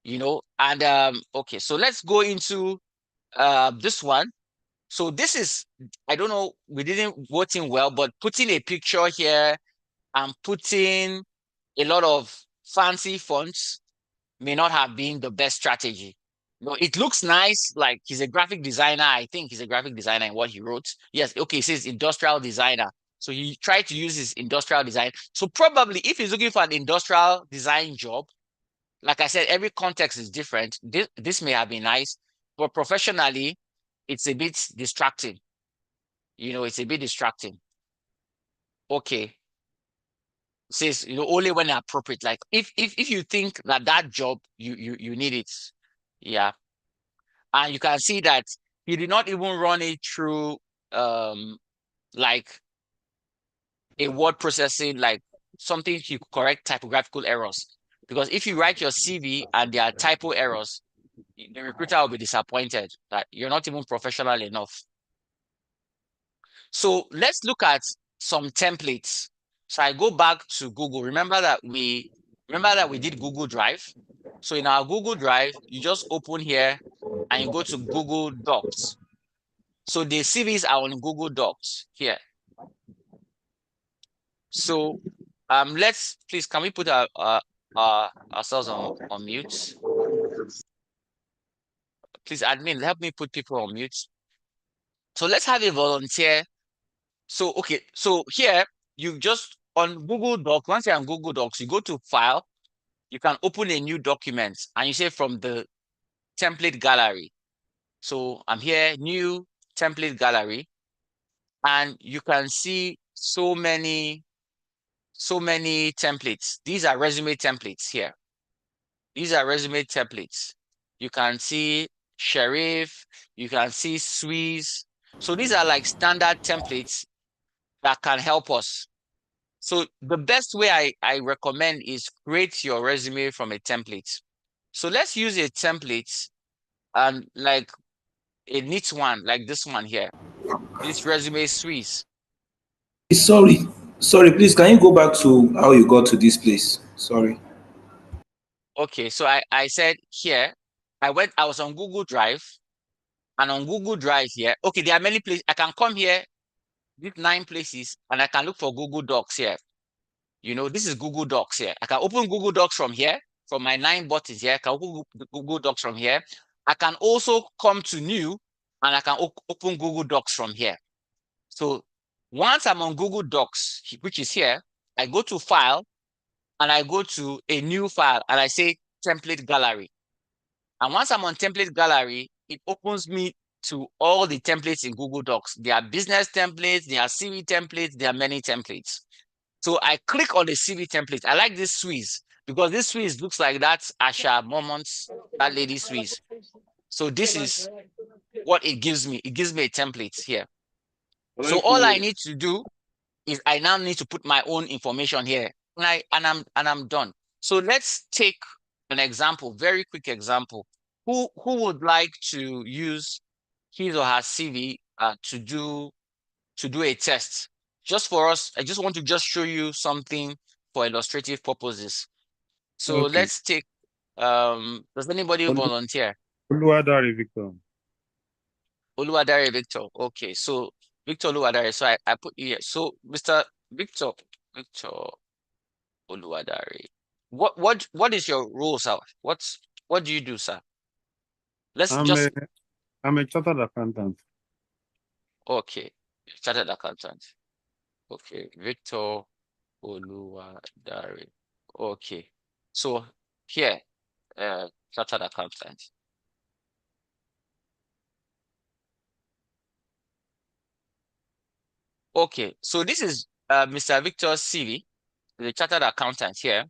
You know, and okay, so let's go into this one. So this is, I don't know, we didn't vote in well, but putting a picture here and putting a lot of fancy fonts may not have been the best strategy. No, it looks nice, like he's a graphic designer. I think he's a graphic designer in what he wrote. Yes, okay, it says industrial designer. So he tried to use his industrial design. So probably if he's looking for an industrial design job, like I said, every context is different. This may have been nice, but professionally, it's a bit distracting. You know, it's a bit distracting. Okay. Says, you know, only when appropriate. Like if you think that job you need it, yeah. And you can see that he did not even run it through like a word processing, like something to correct typographical errors. Because if you write your CV and there are typo errors, the recruiter will be disappointed that you're not even professional enough. So let's look at some templates. So I go back to Google. Remember that we did Google Drive. So in our Google Drive, you just open here and you go to Google Docs. So the CVs are on Google Docs here. So let's please, can we put ourselves on mute? Please, admin, help me put people on mute. So let's have a volunteer. So okay, so here you just on Google Docs. Once you're on Google Docs, you go to File. You can open a new document and you say from the template gallery. So I'm here, new template gallery, and you can see so many templates. These are resume templates here. These are resume templates. You can see Sheriff, you can see Swiss. So these are like standard templates that can help us. So the best way I recommend is create your resume from a template. So let's use a template and like a neat one, like this one here. This resume Swiss. Sorry, please, can you go back to how you got to this place? Sorry. Okay, so I said here, I was on Google Drive, and on Google Drive here, okay, there are many places. I can come here, these 9 places, and I can look for Google Docs here. You know, this is Google Docs here. I can open Google Docs from here, from my 9 buttons here. I can open Google Docs from here. I can also come to new, and I can open Google Docs from here. So once I'm on Google Docs, which is here, I go to File, and I go to a new file, and I say Template Gallery. And once I'm on Template Gallery, it opens me to all the templates in Google Docs. There are business templates, there are CV templates, there are many templates. So I click on the CV template. I like this Swiss because this Swiss looks like that's Asha Momont's, that lady Swiss. So this is what it gives me. It gives me a template here. So all I need to do is I now need to put my own information here, and I'm done. So let's take an example, very quick example. Who would like to use his or her CV to do a test? Just for us, I just want to just show you something for illustrative purposes. So Okay. let's take, does anybody volunteer? Oluwadare Victor. Oluwadare Victor. Okay, so Victor Oluwadare. So I put here. So Mr. Victor Oluwadare. What is your role, sir? What do you do, sir? I'm a chartered accountant. Okay, chartered accountant. Okay, Victor Oluwadare. Okay, so here, chartered accountant. Okay, so this is Mr. Victor's CV, the chartered accountant here,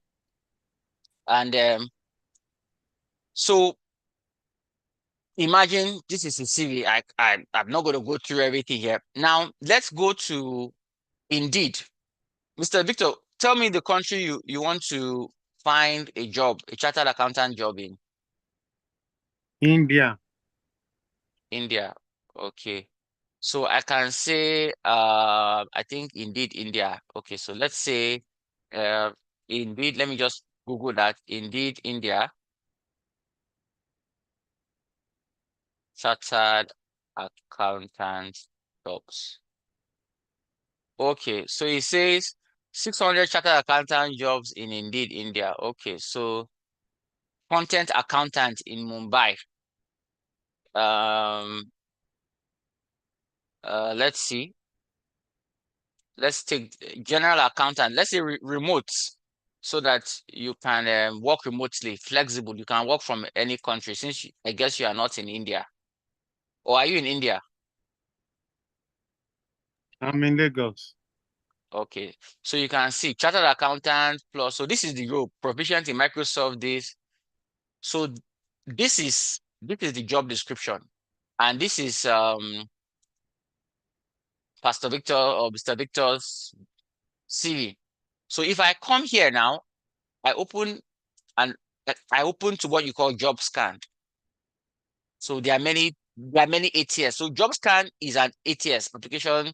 and so imagine this is a CV. I'm not going to go through everything here. Now let's go to Indeed. Mr. Victor, tell me the country you want to find a job, a chartered accountant job in India. India? Okay. So I can say, I think Indeed India. Okay, so let's say, Indeed, let me just Google that. Indeed India, chartered accountant jobs. Okay, so it says 600 chartered accountant jobs in Indeed India. Okay, so content accountant in Mumbai. Let's see. Let's take general accountant. Let's say remote, so that you can work remotely, flexible. You can work from any country, since I guess you are not in India. Or are you in India? I'm in Lagos. Okay, so you can see chartered accountant plus. So this is the role, proficient in Microsoft this. So this is the job description, and this is Pastor Victor or Mr. Victor's CV. So if I come here now, I open and I open to what you call job scan. So there are many ATS. So job scan is an ATS, application,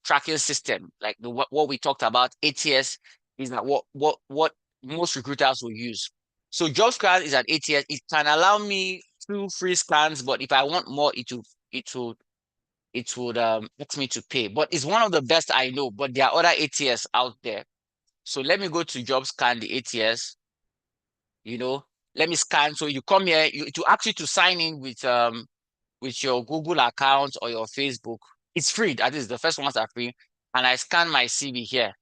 tracking system, like what we talked about. ATS is that what most recruiters will use. So job scan is an ATS. It can allow me 2 free scans, but if I want more, it would ask me to pay. But it's one of the best I know. But there are other ATS out there. So let me go to job scan, the ATS. Let me scan. So you come here, it will ask you to sign in with your Google account or your Facebook. It's free. That is, the first ones are free. And I scan my CV here.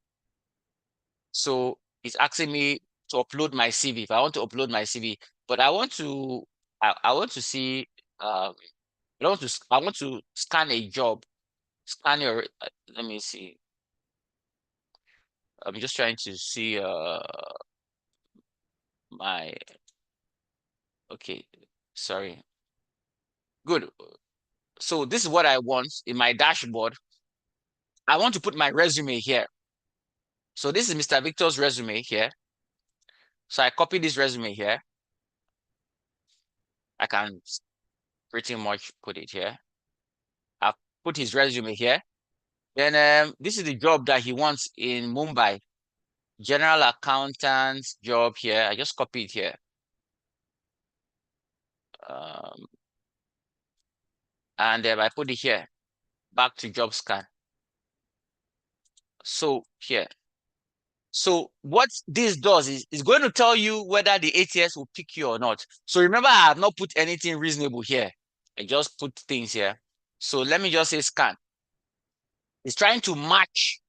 So it's asking me to upload my CV. If I want to upload my CV, but I want to see, I want to scan a job. Scan your, let me see. I'm just trying to see my, okay, sorry. Good. So this is what I want in my dashboard. I want to put my resume here. So this is Mr. Victor's resume here. So I copy this resume here. I can pretty much put it here. I've put his resume here. Then this is the job that he wants in Mumbai. General accountant job here. I just copy it here. And then I put it here. Back to job scan. So here. So what this does is it's going to tell you whether the ATS will pick you or not. So remember, I have not put anything reasonable here. I just put things here. So let me just say scan. It's trying to match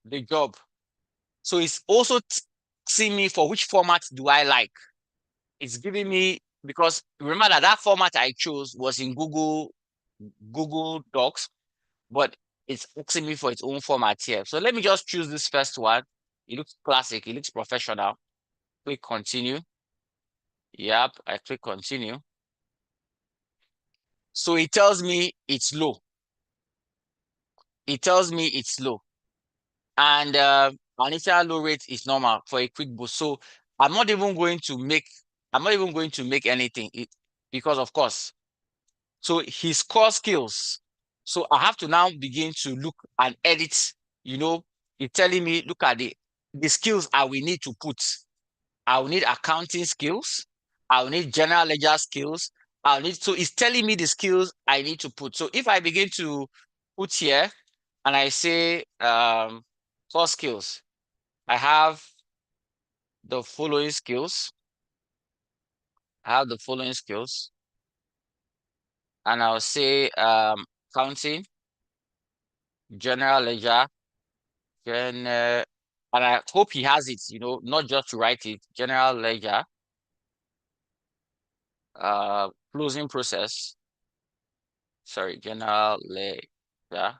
the job. So it's also seeing me for which format do I like. It's giving me, because remember that format I chose was in Google Docs, but it's asking me for its own format here. So let me just choose this first one. It looks classic. It looks professional. Click continue. Yep, I click continue. So it tells me it's low. It tells me it's low. And initial low rate is normal for a quick boost. So I'm not even going to make anything, because of course. So his core skills. So I have to now begin to look and edit. It's telling me, look at the skills I will need to put. I will need accounting skills. I will need general ledger skills. So it's telling me the skills I need to put. So if I begin to put here and I say core skills, I have the following skills. And I'll say accounting, general ledger, and I hope he has it, not just to write it. General ledger, closing process. Sorry, general ledger,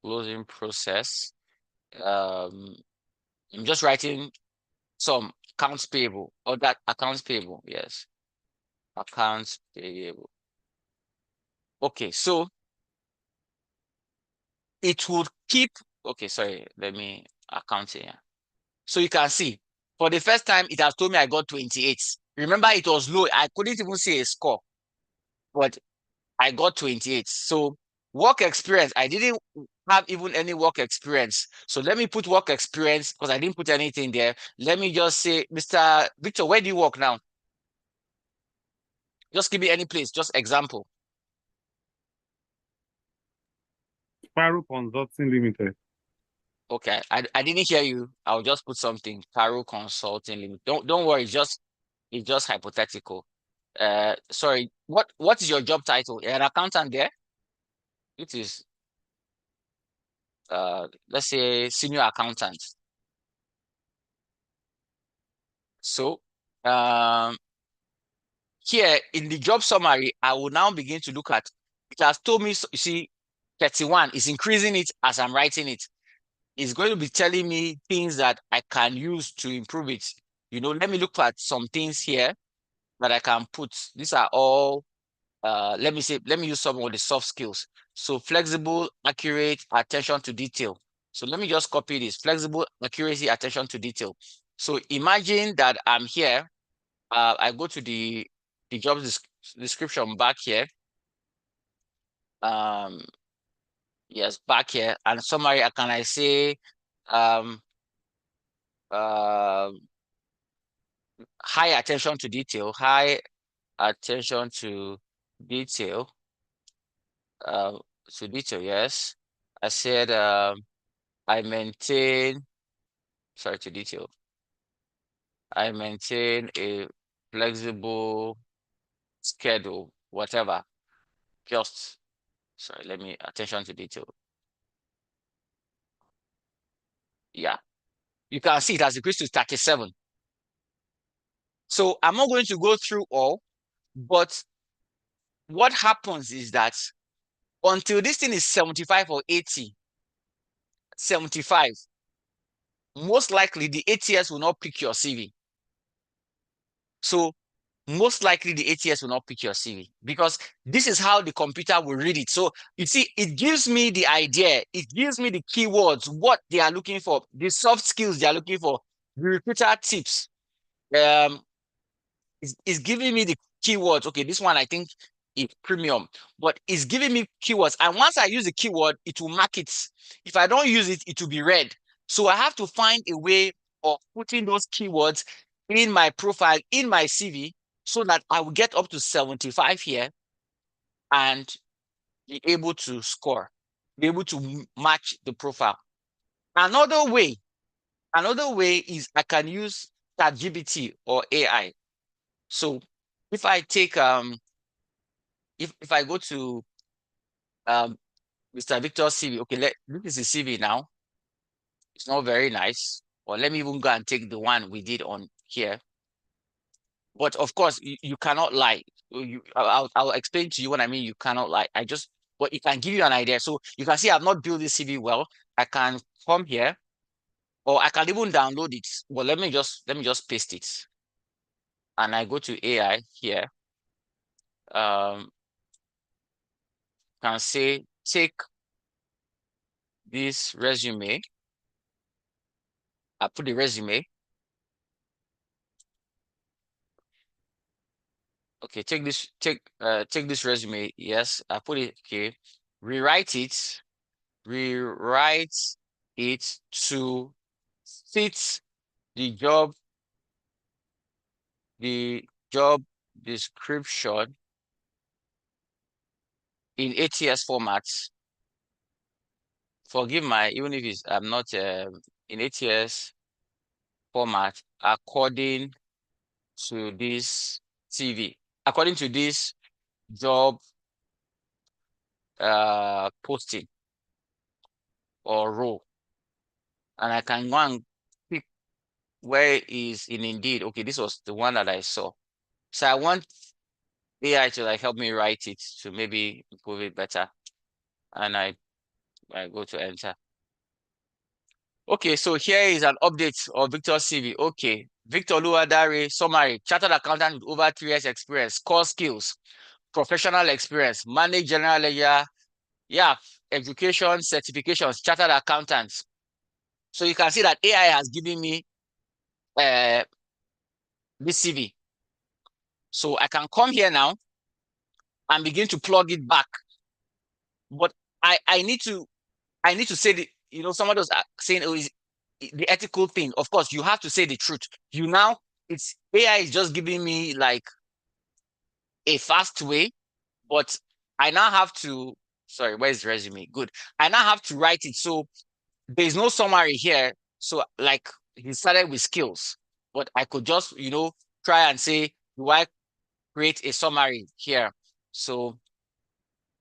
closing process. I'm just writing some accounts payable, or that accounts payable. Yes, accounts payable. Okay, so it would keep. Okay, sorry, let me account here. So you can see For the first time, it has told me I got 28. Remember, it was low. I couldn't even see a score, but I got 28. So work experience, I didn't have even any work experience. So let me put work experience because I didn't put anything there. Let me just say, Mr. Victor, where do you work now? Just give me any place, just example. Sparrow Consulting Limited. Okay, I didn't hear you. I'll just put something. Paro Consulting Limited. Don't worry, it's just hypothetical. Sorry, what is your job title? You're an accountant there? It is let's say senior accountant. So here in the job summary, I will now begin to look at, it has told me, you see, 31 is increasing it as I'm writing it. It's going to be telling me things that I can use to improve it. You know, let me look at some things here that I can put. These are all, let me use some of the soft skills. So flexible, accurate, attention to detail. So let me just copy this, flexible, accuracy, attention to detail. So imagine that I'm here. I go to the job description back here. Yes, back here, and summary, can I say high attention to detail, yes. I said I maintain a flexible schedule, whatever. Just sorry, let me attention to detail. Yeah, you can see it has increased to 37. So I'm not going to go through all, but what happens is that until this thing is 75 or 80, 75, most likely the ATS will not pick your CV. So most likely the ATS will not pick your CV because this is how the computer will read it. So you see, it gives me the idea, it gives me the keywords, what they are looking for, the soft skills they are looking for, the recruiter tips. It's giving me the keywords. Okay, this one I think is premium, but it's giving me keywords. And once I use the keyword, it will mark it. If I don't use it, it will be red. So I have to find a way of putting those keywords in my profile, in my CV, so that I will get up to 75 here and be able to score, be able to match the profile. Another way is I can use ChatGPT or AI. So if I take if I go to Mr. Victor's CV, okay, this is the CV now. It's not very nice. Or let me even go and take the one we did on here. But of course, you cannot lie. I'll explain to you what I mean. You cannot lie. But it can give you an idea. So you can see I've not built this CV well. I can come here, or I can even download it. Well, let me just paste it. And I go to AI here. Can say take this resume. I put the resume. Okay, take this resume. Yes, I put it. Okay, rewrite it to fit the job description in ATS formats. Forgive my, even if it's I'm not in ATS format according to this CV, according to this job posting or role. And I can go and pick where is in Indeed. Okay, this was the one that I saw. So I want AI to like help me write it to maybe improve it better. And I go to enter. Okay, so here is an update of Victor's CV. Okay, Victor Luadare, summary, chartered accountant with over 3 years experience, core skills, professional experience, manage general ledger, yeah, education, certifications, chartered accountants. So you can see that AI has given me this CV. So I can come here now and begin to plug it back. But I need to say the, someone was saying, oh, is the ethical thing. Of course, you have to say the truth. It's AI is just giving me like a fast way, but I now have to, sorry, where's the resume? Good. I now have to write it. So there's no summary here. So like he started with skills, but I could just, try and say, do I create a summary here? So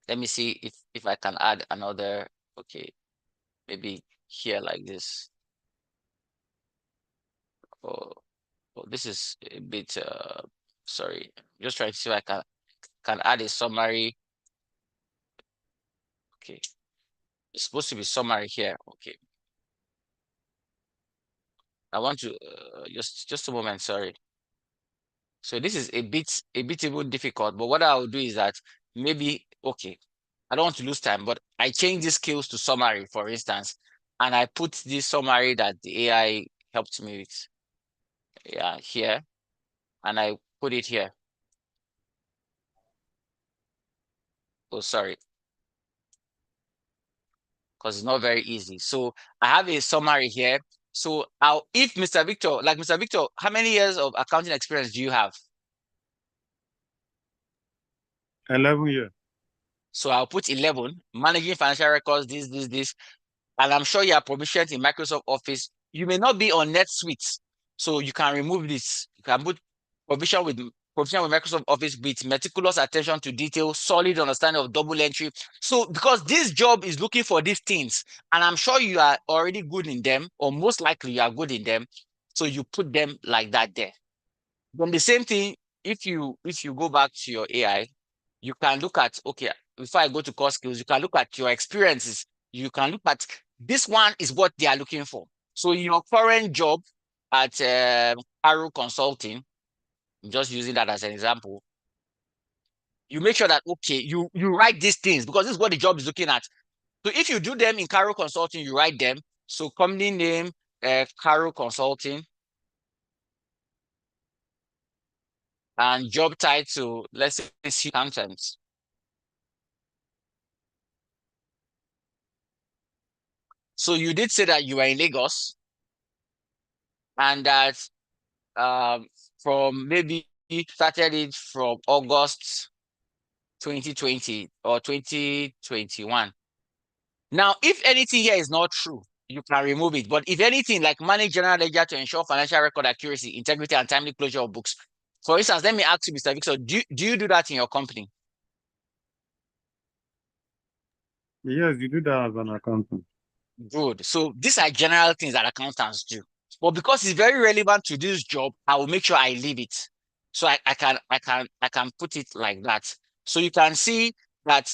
let me see if I can add another, okay, maybe here like this. Oh, this is a bit, sorry, I'm just trying to see if I can add a summary. Okay, it's supposed to be summary here. Okay, I want to just a moment, sorry. So this is a bit even difficult, but what I'll do is that maybe, okay, I don't want to lose time, but I change these skills to summary, for instance, and I put this summary that the AI helped me with, yeah, here, and I put it here. Oh, sorry, because it's not very easy. So I have a summary here. So if Mr. Victor, how many years of accounting experience do you have? 11 years. So I'll put 11, managing financial records, this, and I'm sure you are proficient in Microsoft Office. You may not be on NetSuite, so you can remove this. You can put proficient with Microsoft Office with meticulous attention to detail, solid understanding of double entry. So because this job is looking for these things, and I'm sure you are already good in them, or most likely you are good in them, so you put them like that there. Then the same thing, if you go back to your AI, you can look at, okay, before I go to core skills, you can look at your experiences. You can look at, this one is what they are looking for. So your current job at Arrow Consulting, I'm just using that as an example, you make sure that, okay, you write these things because this is what the job is looking at. So if you do them in Caro Consulting, you write them. So company name, Caro Consulting. And job title, let's say accountant. So you did say that you are in Lagos and that from maybe started it from August 2020 or 2021. Now, if anything here is not true, you can remove it. But if anything, like manage general ledger to ensure financial record accuracy, integrity, and timely closure of books. For instance, let me ask you, Mr. Victor, do you do that in your company? Yes, you do that as an accountant. Good. So these are general things that accountants do. But because it's very relevant to this job, I will make sure I leave it. So I can put it like that. So you can see that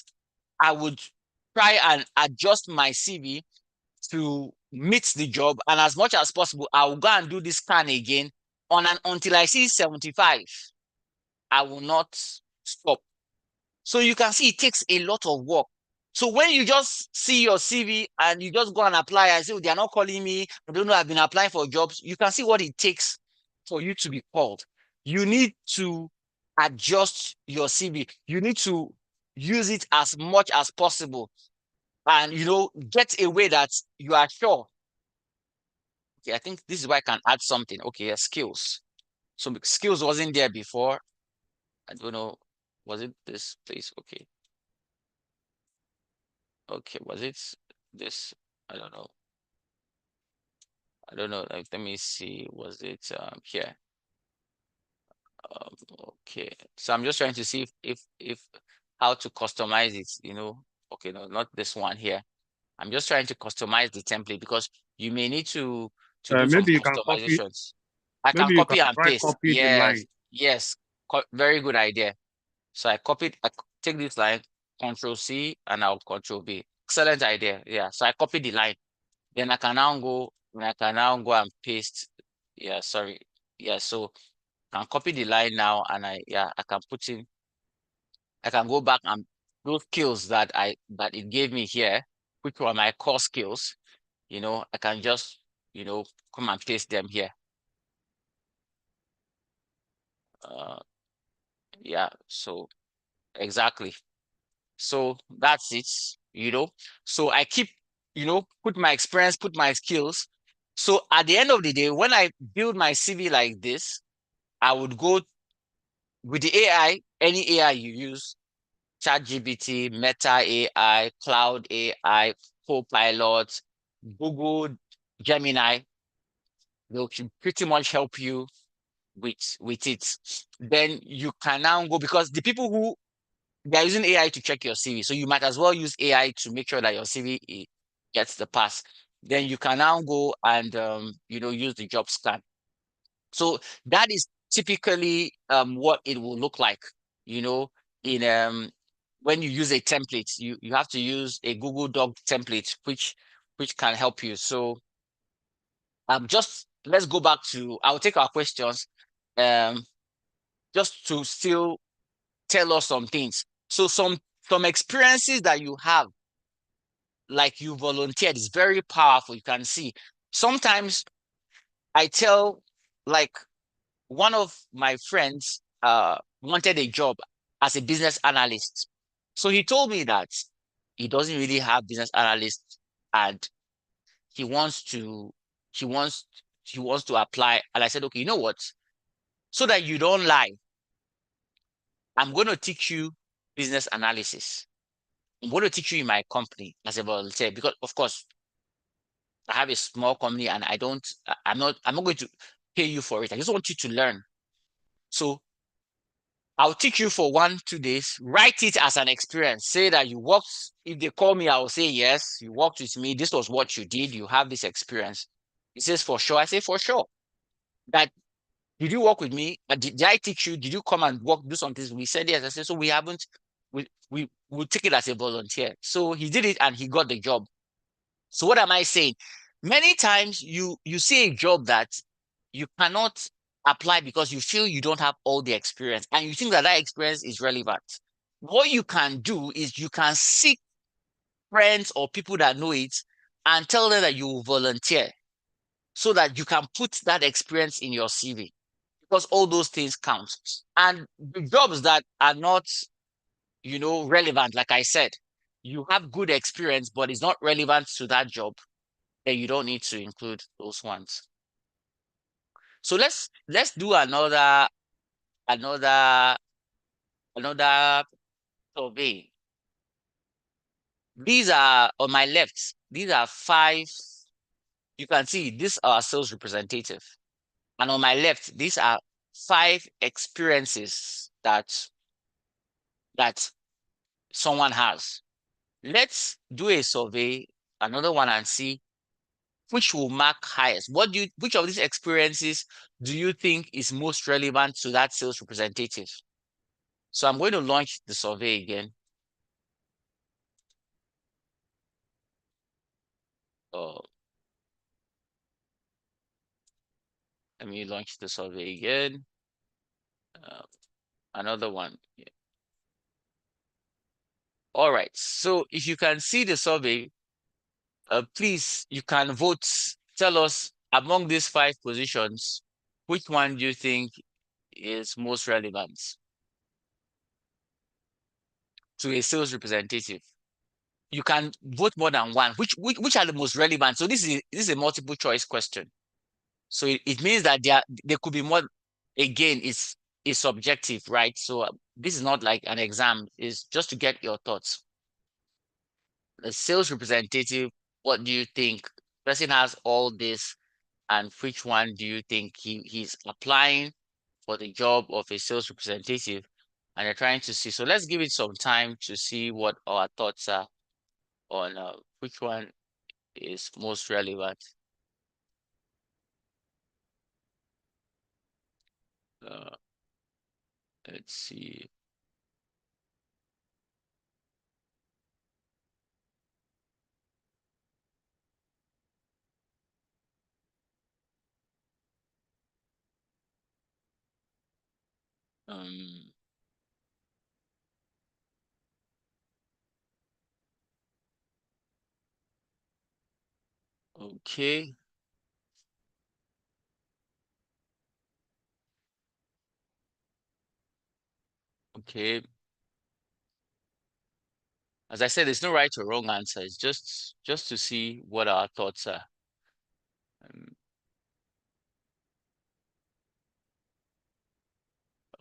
I would try and adjust my CV to meet the job. And as much as possible, I will go and do this scan again until I see 75. I will not stop. So you can see it takes a lot of work. So when you just see your CV and you just go and apply and say, oh, they are not calling me, I don't know, I've been applying for jobs, you can see what it takes for you to be called. You need to adjust your CV. You need to use it as much as possible and, get a way that you are sure. Okay, I think this is where I can add something. Okay, yeah, skills. So skills wasn't there before. I don't know. Was it this place? Okay. Okay, was it this? I don't know. Like, let me see. Was it here? Okay. So I'm just trying to see if how to customize it, Okay, no, not this one here. I'm just trying to customize the template because you may need to do some Maybe you can copy. customizations. I can Maybe you copy can and try paste. copy the line. Yes. Very good idea. So I take this line, Control C, and I'll Control V. Excellent idea. Yeah. So I copy the line. Then I can now go and paste. Yeah, sorry. Yeah, so I can copy the line now and I can put in. I can go back and those skills that it gave me here, which were my core skills, I can just, come and paste them here. Yeah, so exactly. So that's it, So I keep, put my experience, put my skills. So at the end of the day, when I build my CV like this, I would go with the AI, any AI you use, ChatGPT, Meta AI, Cloud AI, Copilot, Google, Gemini, they'll pretty much help you with it. Then you can now go, because the people who they are using AI to check your CV, so you might as well use AI to make sure that your CV gets the pass. Then you can now go and use the job scan. So that is typically what it will look like, in when you use a template. You have to use a Google Doc template, which can help you. So just let's go back to, I'll take our questions just to still tell us some things. So some experiences that you have, like you volunteered, is very powerful. You can see sometimes I tell, like, one of my friends wanted a job as a business analyst. So he told me that he doesn't really have business analyst, and he wants to he wants he wants to apply. And I said, okay, you know what? So that you don't lie, I'm going to teach you business analysis. I'm going to teach you in my company as a volunteer, because of course I have a small company and I'm not going to pay you for it. I just want you to learn. So I'll teach you for 1-2 days, write it as an experience. Say that you worked, if they call me, I'll say, yes, you worked with me. This was what you did. You have this experience. He says, for sure. I say, for sure. That, did you work with me? Did I teach you? Did you come and work, do something? We said yes. I said, so we haven't, we'll take it as a volunteer. So he did it and he got the job. So what am I saying? Many times you see a job that you cannot apply because you feel you don't have all the experience and you think that experience is relevant. What you can do is you can seek friends or people that know it and tell them that you will volunteer so that you can put that experience in your CV, because all those things count. And the jobs that are not, relevant, like I said, you have good experience, but it's not relevant to that job, then you don't need to include those ones. So let's do another survey. These are on my left. These are 5. You can see these are sales representative. And on my left, these are 5 experiences that someone has. Let's do a survey, another one, and see which will mark highest. Which of these experiences do you think is most relevant to that sales representative? So I'm going to launch the survey again. Let me launch the survey again. Another one. Yeah. All right. So if you can see the survey, please, you can vote. Tell us, among these 5 positions, which one do you think is most relevant to a sales representative? You can vote more than one. Which are the most relevant? So this is a multiple choice question. So it means that there could be more. Again, it's subjective, right? So this is not like an exam. It's just to get your thoughts. The sales representative, what do you think? Person has all this, and which one do you think he's applying for the job of a sales representative? And they're trying to see. So let's give it some time to see what our thoughts are on which one is most relevant. Let's see. Okay. Okay. As I said, there's no right or wrong answer. It's just to see what our thoughts are.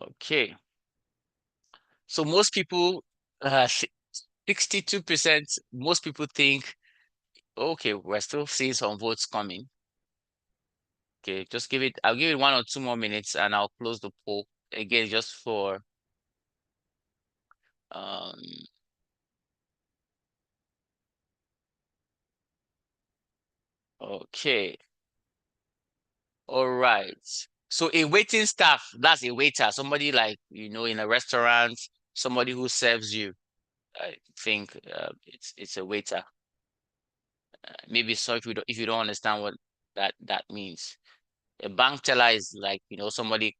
Okay. So most people, 62%, most people think, okay, we're still seeing some votes coming. Okay, I'll give it 1 or 2 more minutes and I'll close the poll again, just for okay. All right. So a waiting staff, that's a waiter, somebody like, in a restaurant, somebody who serves you. I think it's a waiter. Maybe so if you don't understand what that means. A bank teller is like, somebody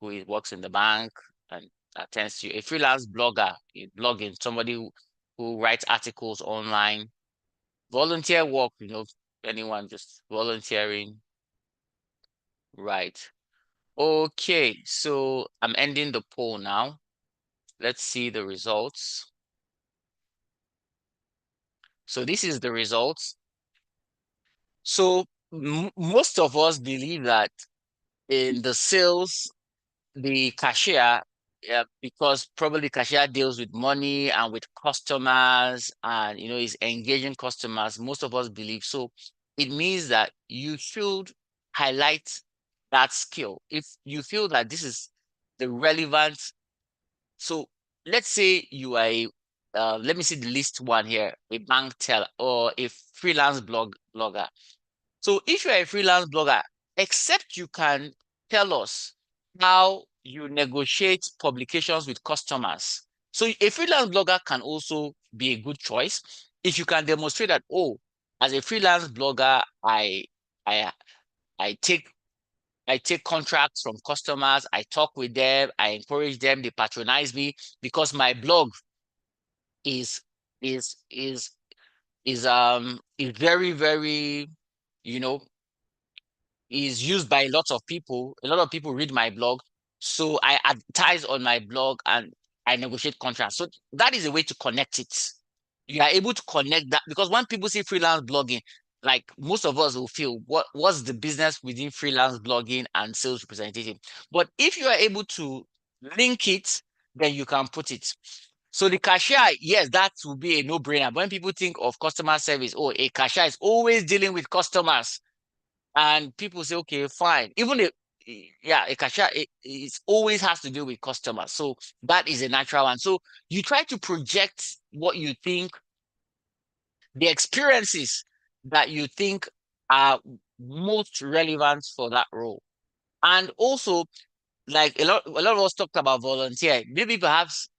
who works in the bank and attends to you. A freelance blogger, blogging, somebody who writes articles online. Volunteer work, anyone just volunteering. Right. Okay, so I'm ending the poll now. Let's see the results. So this is the results. So most of us believe that in the sales, the cashier, because probably cashier deals with money and with customers and, is engaging customers, most of us believe. So it means that you should highlight that skill. If you feel that this is the relevant, so let's say you are let me see the list one here, a bank teller or a freelance blogger. So if you're a freelance blogger, except you can tell us how you negotiate publications with customers. So a freelance blogger can also be a good choice if you can demonstrate that, oh, as a freelance blogger, I take contracts from customers, I talk with them, I encourage them, they patronize me because my blog is very, very, is used by lots of people. A lot of people read my blog. So I advertise on my blog and I negotiate contracts. So that is a way to connect it. You are able to connect that because when people see freelance blogging, like most of us will feel what's the business within freelance blogging and sales representative. But if you are able to link it, then you can put it. So the cashier, yes, that will be a no-brainer. When people think of customer service, oh, a cashier is always dealing with customers. And people say, okay, fine. Even if, a cashier, it always has to do with customers. So that is a natural one. So you try to project what you think, the experiences that you think are most relevant for that role. And also, like a lot of us talked about volunteer. Maybe perhaps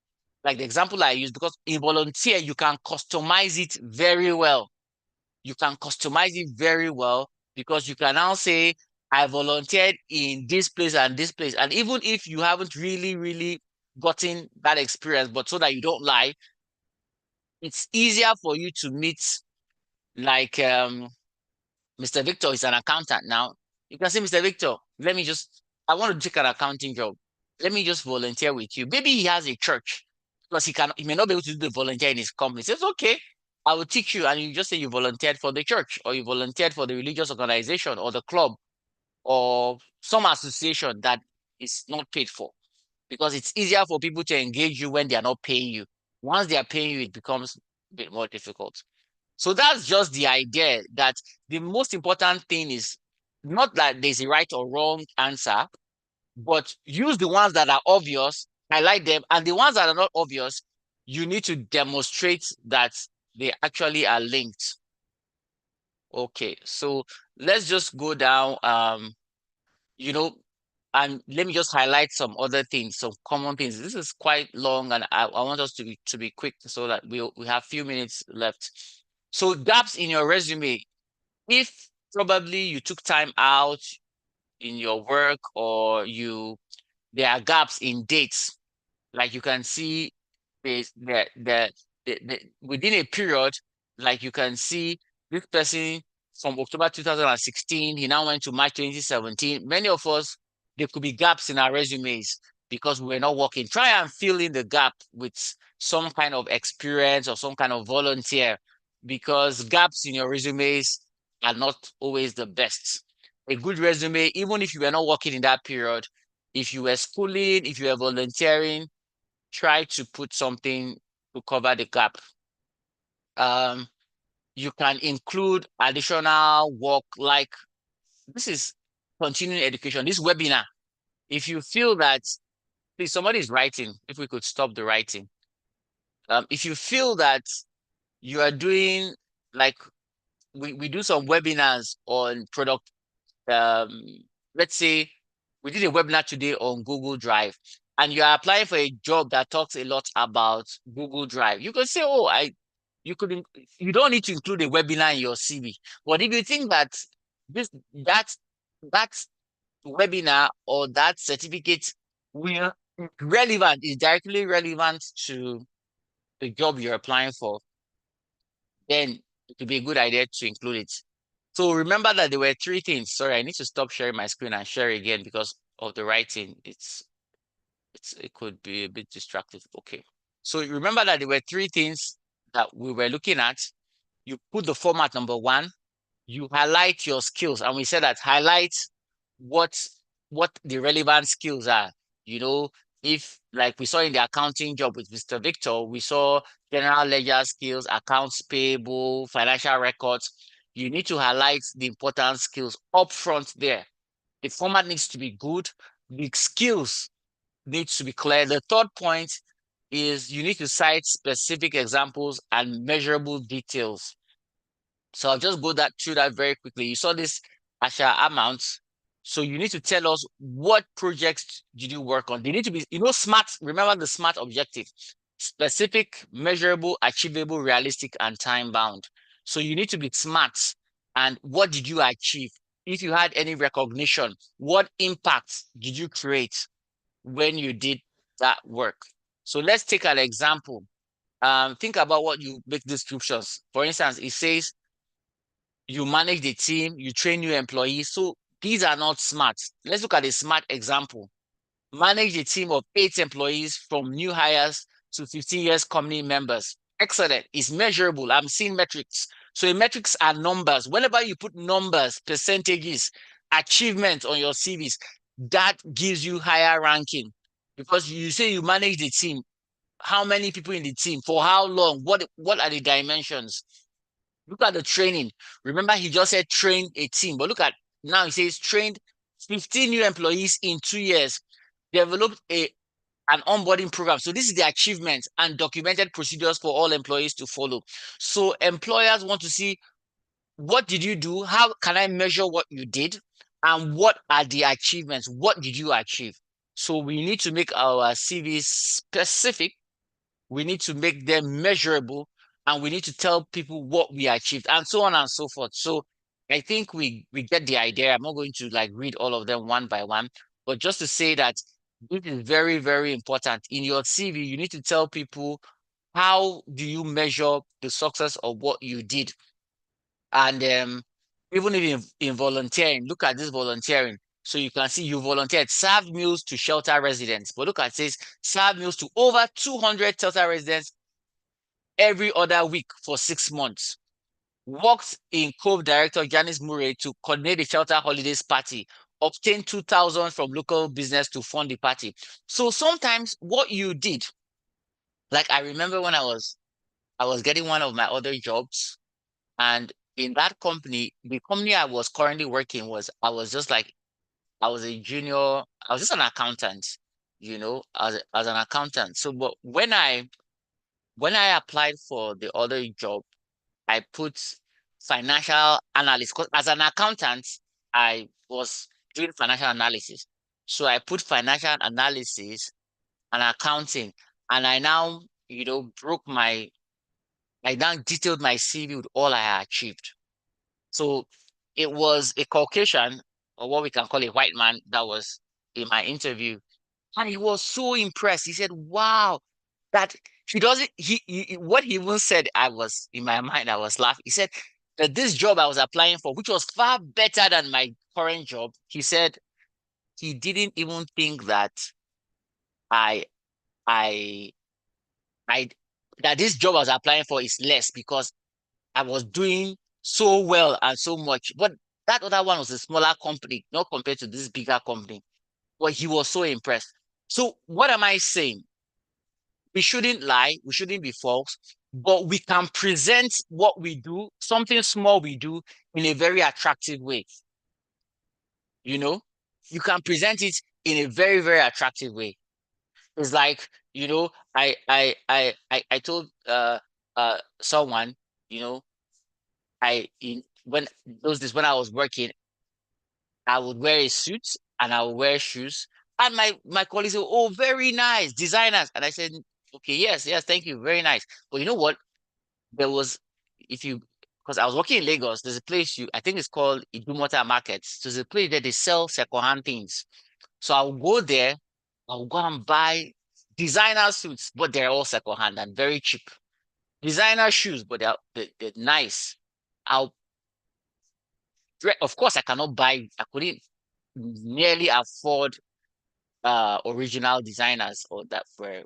like the example I use, because in volunteer, you can customize it very well. You can customize it very well because you can now say, I volunteered in this place and this place. And even if you haven't really gotten that experience, but so that you don't lie, it's easier for you to meet, like Mr. Victor is an accountant now. You can say, Mr. Victor, I want to take an accounting job. Let me just volunteer with you. Maybe he has a church because he may not be able to do the volunteer in his company. He says, okay, I will teach you. And you just say you volunteered for the church or you volunteered for the religious organization or the club or some association that is not paid for, because it's easier for people to engage you when they are not paying you. Once they are paying you, it becomes a bit more difficult. So that's just the idea that the most important thing is not that there's a right or wrong answer, but use the ones that are obvious, highlight them, and the ones that are not obvious, you need to demonstrate that they actually are linked. Okay, so let's just go down, and let me just highlight some other things, some common things. This is quite long, and I want us to be quick so that we have few minutes left. So gaps in your resume, if probably you took time out in your work or there are gaps in dates, like you can see within a period, like you can see this person from October 2016, he now went to March 2017. Many of us, there could be gaps in our resumes. because we're not working. Try and fill in the gap with some kind of experience or some kind of volunteer, because gaps in your resumes are not always the best. A good resume, even if you were not working in that period, if you were schooling, if you were volunteering, try to put something to cover the gap. You can include additional work, like this is continuing education, this webinar. If you feel that, please, somebody is writing, if we could stop the writing. If you feel that you are doing, like we do some webinars on product, let's say we did a webinar today on Google Drive, and you are applying for a job that talks a lot about Google Drive. You can say, oh, you don't need to include a webinar in your CV. But if you think that that webinar or that certificate will relevant, is directly relevant to the job you're applying for, then it would be a good idea to include it. So remember that there were three things. Sorry, I need to stop sharing my screen and share again because of the writing. It could be a bit distracting. Okay. So remember that there were three things that we were looking at. You put the format number one, you highlight your skills. And we said that highlight what the relevant skills are. You know, if like we saw in the accounting job with Mr. Victor, we saw general ledger skills, accounts payable, financial records. You need to highlight the important skills up front there. The format needs to be good. The skills needs to be clear. The third point is you need to cite specific examples and measurable details. So I'll just go through that very quickly. You saw this Asha amount. So you need to tell us what projects did you work on. They need to be, SMART. Remember the SMART objective: specific, measurable, achievable, realistic, and time bound. So you need to be smart. And what did you achieve? If you had any recognition, what impact did you create when you did that work? So let's take an example. Think about what you make descriptions. For instance, it says you manage the team, you train new employees. So these are not smart. Let's look at a smart example. Manage a team of 8 employees from new hires to 15 years company members. Excellent. It's measurable. I'm seeing metrics. So metrics are numbers. Whenever you put numbers, percentages, achievements on your CVs, that gives you higher ranking, because you say you manage the team. How many people in the team? For how long? What are the dimensions? Look at the training. Remember, he just said train a team, but look at now he says trained 15 new employees in 2 years, developed an onboarding program. So this is the achievements and documented procedures for all employees to follow. So employers want to see, what did you do? How can I measure what you did? And what are the achievements? What did you achieve? So we need to make our CVs specific. We need to make them measurable, and we need to tell people what we achieved, and so on and so forth. So I think we get the idea. I'm not going to like read all of them one by one, but just to say that this is very, very important. In your CV, you need to tell people, how do you measure the success of what you did? And even if in volunteering, look at this volunteering. So you can see you volunteered, served meals to shelter residents. But look at it says, served meals to over 200 shelter residents every other week for 6 months. Worked in Cove Director Janice Murray to coordinate the shelter holidays party. Obtained 2,000 from local business to fund the party. So sometimes what you did, like I remember when I was getting one of my other jobs, and in that company, the company I was currently working was, I was just a junior, I was just an accountant, as an accountant. So, but when I applied for the other job, I put financial analyst, because as an accountant, I was doing financial analysis. So I put financial analysis and accounting, and I now, I now detailed my CV with all I achieved. So it was a Caucasian, or what we can call a white man, that was in my interview. And he was so impressed. He said, wow, that he doesn't, what he even said, in my mind, I was laughing. He said that this job I was applying for, which was far better than my current job, he said he didn't even think that I that this job I was applying for is less because I was doing so well and so much. But that other one was a smaller company, not compared to this bigger company. But he was so impressed. So what am I saying? We shouldn't lie, we shouldn't be false, but we can present what we do, something small we do, in a very attractive way. You know, you can present it in a very, very attractive way. It's like, I told someone, when those days when I was working, I would wear a suit and I would wear shoes. And my colleagues said, "Oh, very nice, designers." And I said, "Okay, yes, thank you, very nice." But you know what? There was, because I was working in Lagos, there's a place I think it's called Idumota Market. There's a place that they sell secondhand things. So I'll go there, I'll go and buy designer suits, but they're all secondhand and very cheap. Designer shoes, but they're nice. Of course, I couldn't nearly afford original designers or that were,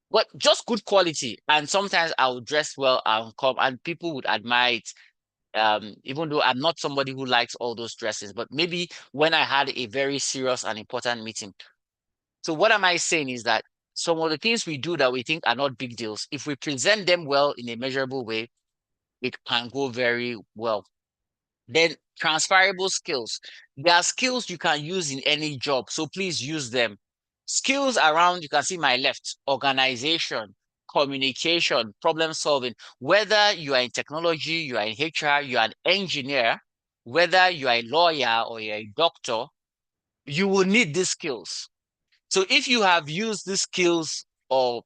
but just good quality. And sometimes I would dress well and come, and people would admire it. Even though I'm not somebody who likes all those dresses, but maybe when I had a very serious and important meeting. So what am I saying is that some of the things we do that we think are not big deals, if we present them well in a measurable way, it can go very well. Then transferable skills. There are skills you can use in any job, so please use them. Skills around, you can see my left, organization, communication, problem solving. Whether you are in technology, you are in HR, you are an engineer, whether you are a lawyer or you're a doctor, you will need these skills. So if you have used these skills of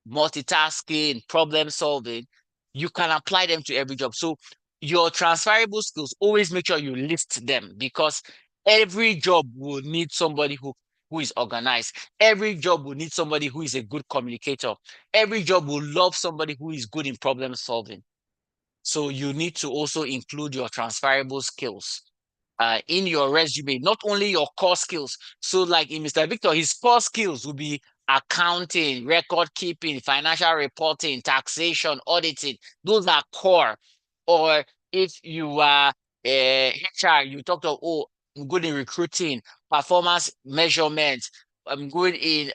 multitasking, problem solving, you can apply them to every job. So your transferable skills, always make sure you list them, because every job will need somebody who is organized. Every job will need somebody who is a good communicator. Every job will love somebody who is good in problem solving. So you need to also include your transferable skills in your resume, not only your core skills. So like in Mr. Victor, his core skills will be accounting, record keeping, financial reporting, taxation, auditing. Those are core. Or if you are HR, you talk to, I'm good in recruiting, performance measurement, I'm good in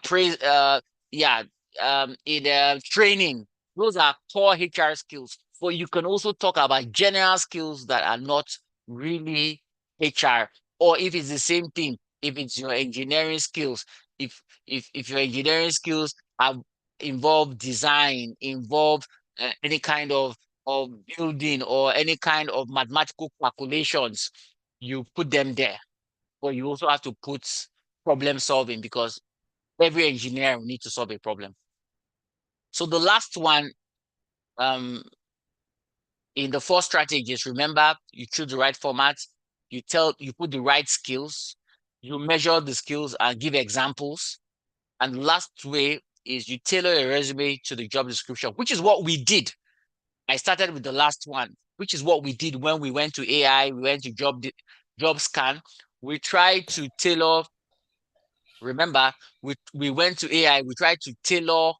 training. Those are core HR skills. But you can also talk about general skills that are not really HR, or if it's the same thing, if it's your engineering skills, if your engineering skills have involved design, involve any kind of building or any kind of mathematical calculations, you put them there. But you also have to put problem solving, because every engineer will need to solve a problem. So the last one, in the 4 strategies, remember, you choose the right format, you put the right skills, you measure the skills and give examples. And the last way is you tailor a resume to the job description, which is what we did. I started with the last one, which is what we did when we went to AI, we went to job scan. We tried to tailor, remember, we went to AI, we tried to tailor,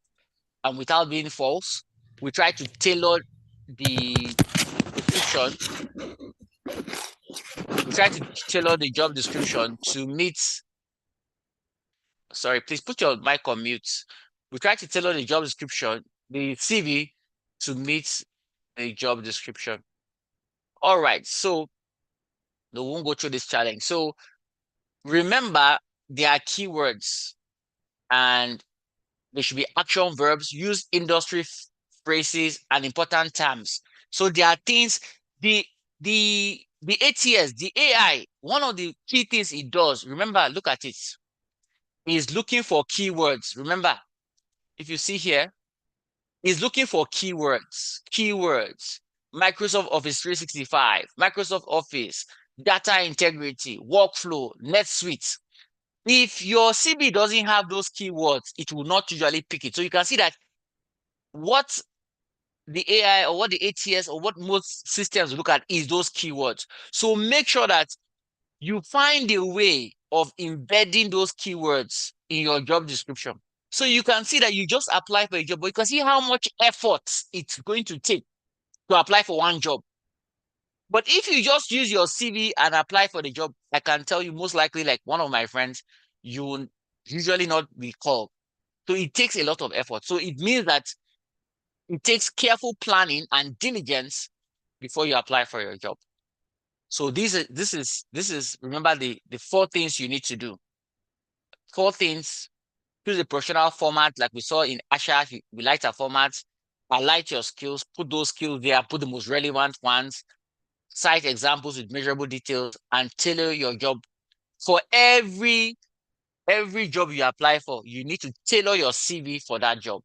and without being false, we tried to tailor the description. We try to tailor the job description to meet. Sorry, please put your mic on mute. We try to tailor the job description, the CV, to meet the job description. All right, so we won't go through this challenge. So remember, there are keywords and there should be action verbs, use industry phrases and important terms. So there are things, the ATS, the AI, one of the key things it does, remember, look at it, is looking for keywords. Remember, if you see here, is looking for keywords, Microsoft Office 365, Microsoft Office, data integrity, workflow, NetSuite. If your CV doesn't have those keywords, it will not usually pick it. So you can see that what the AI or what the ATS or what most systems look at is those keywords. So make sure that you find a way of embedding those keywords in your job description. So you can see that you just apply for a job, but you can see how much effort it's going to take to apply for one job. But if you just use your CV and apply for the job, I can tell you most likely, like one of my friends, you will usually not be called. So it takes a lot of effort. So it means that it takes careful planning and diligence before you apply for your job. So this is remember the 4 things you need to do. 4 things. Choose a professional format like we saw in Asha. We liked our formats. Highlight your skills. Put those skills there. Put the most relevant ones. Cite examples with measurable details and tailor your job. For every job you apply for, you need to tailor your CV for that job.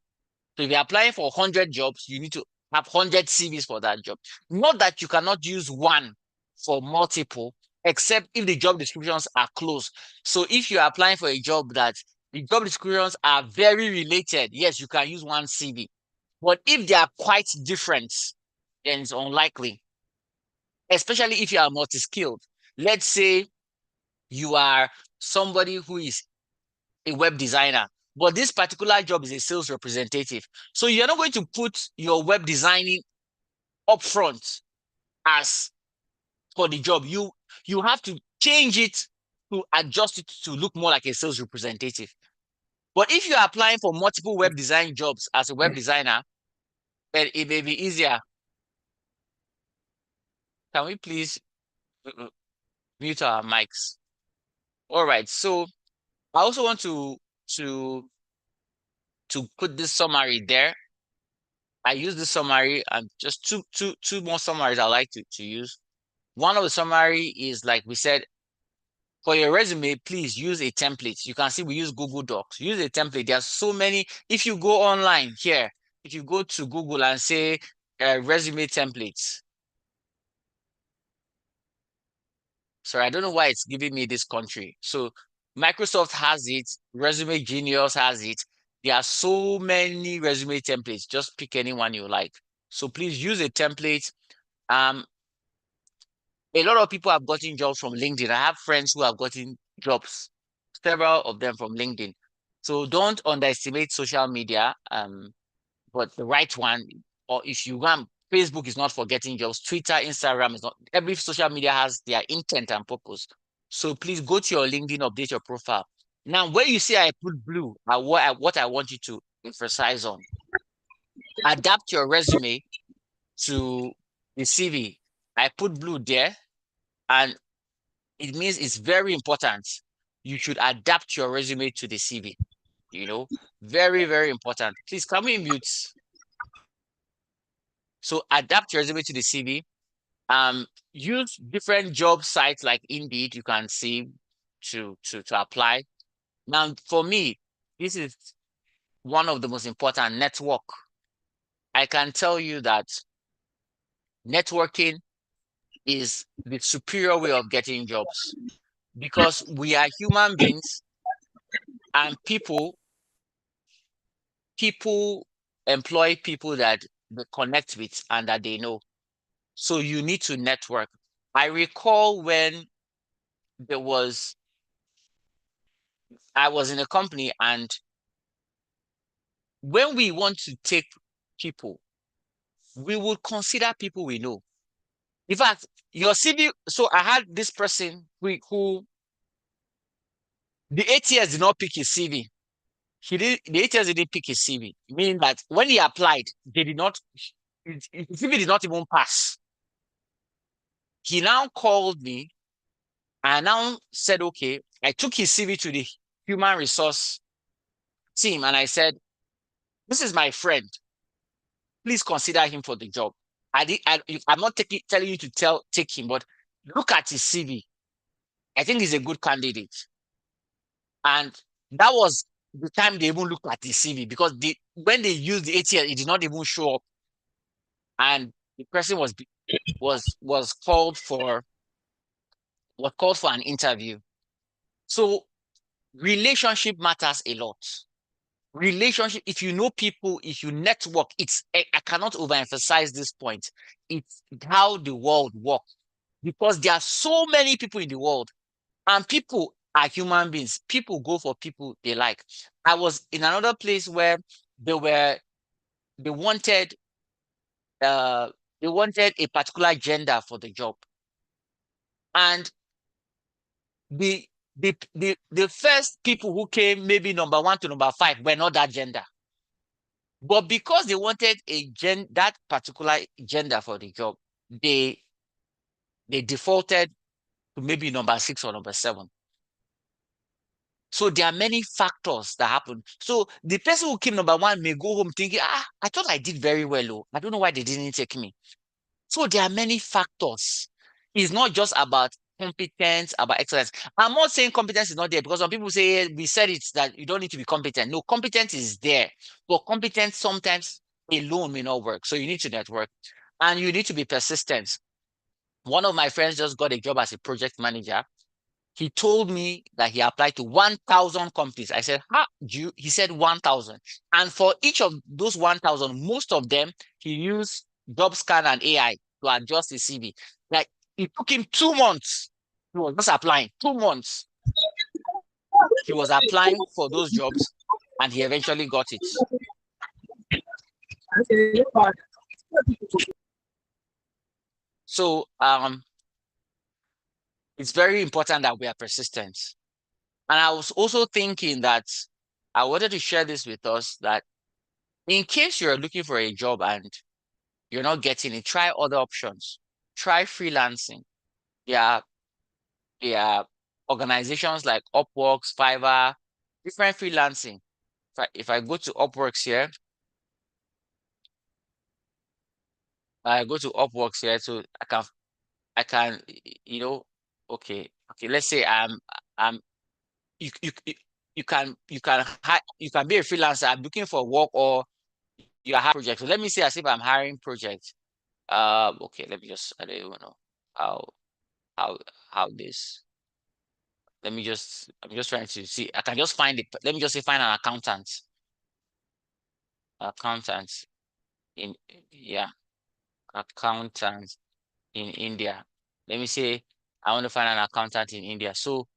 So if you're applying for 100 jobs, you need to have 100 CVs for that job. Not that you cannot use one for multiple, except if the job descriptions are close. So if you're applying for a job that the job descriptions are very related, yes, you can use one CV. But if they are quite different, then it's unlikely. Especially if you are multi-skilled. Let's say you are somebody who is a web designer, but this particular job is a sales representative. So you're not going to put your web designing up front as for the job. You have to change it to adjust it to look more like a sales representative. But if you're applying for multiple web design jobs as a web designer, then it may be easier. Can we please mute our mics? All right. So I also want to put this summary there. I use this summary and just two more summaries I like to use. One of the summary is, like we said, for your resume, please use a template. You can see we use Google Docs. Use a template. There are so many. If you go online here, if you go to Google and say resume templates. Sorry, I don't know why it's giving me this country. So Microsoft has it. Resume Genius has it. There are so many resume templates. Just pick any one you like. So please use a template. A lot of people have gotten jobs from LinkedIn. I have friends who have gotten jobs, several of them from LinkedIn. So don't underestimate social media, but the right one, or if you want, Facebook is not for getting jobs. Twitter, Instagram is not. Every social media has their intent and purpose. So please go to your LinkedIn, update your profile. Now, where you see I put blue, what I want you to emphasize on. Adapt your resume to the CV. I put blue there, and it means it's very important. You should adapt your resume to the CV. Very, very important. Please, can we mute? So adapt your resume to the CV. Use different job sites like Indeed, you can see to apply. Now, for me, this is one of the most important, network. I can tell you that networking is the superior way of getting jobs, because we are human beings and people employ people that they connect with and that they know. So you need to network. I recall when I was in a company, and when we want to take people, we would consider people we know. In fact, your CV, so I had this person who the ATS did not pick his CV. The ATS didn't pick his CV, meaning that when he applied, his CV did not even pass. He now called me and now said, okay, I took his CV to the human resource team and I said, this is my friend. Please consider him for the job. I'm not telling you to take him, but look at his CV. I think he's a good candidate. And that was the time they even looked at his CV, because when they used the ATS, it did not even show up. And the person was called for an interview. So relationship matters a lot. Relationship, if you know people, if you network, I cannot overemphasize this point. It's how the world works, because there are so many people in the world, and people are human beings. People go for people they like. I was in another place where they wanted a particular gender for the job. And the first people who came, maybe number 1 to number 5, were not that gender. But because they wanted that particular gender for the job, they defaulted to maybe number 6 or number 7. So there are many factors that happen. So the person who came number 1 may go home thinking, I thought I did very well. Oh, I don't know why they didn't take me. So there are many factors. It's not just about competence, about excellence. I'm not saying competence is not there, because some people say, we said it, that you don't need to be competent. No, competence is there, but competence sometimes alone may not work. So you need to network and you need to be persistent. One of my friends just got a job as a project manager. He told me that he applied to 1,000 companies. I said, how do you? He said 1,000. And for each of those 1,000, most of them, he used JobScan and AI to adjust his CV. Like, it took him 2 months. He was just applying. 2 months. He was applying for those jobs, and he eventually got it. So, it's very important that we are persistent. And I was also thinking that I wanted to share this with us, that in case you're looking for a job and you're not getting it, try other options. Try freelancing. There are organizations like Upworks, Fiverr, different freelancing. If I go to Upworks here, so I can, okay. Let's say you can be a freelancer. I'm looking for work, or you are hiring projects. So let me say as if I'm hiring projects. Okay, let me just, I don't even know how this. I'm just trying to see. I can just find it. Let me just say find an accountant. Accountant in India. Let me say I want to find an accountant in India. So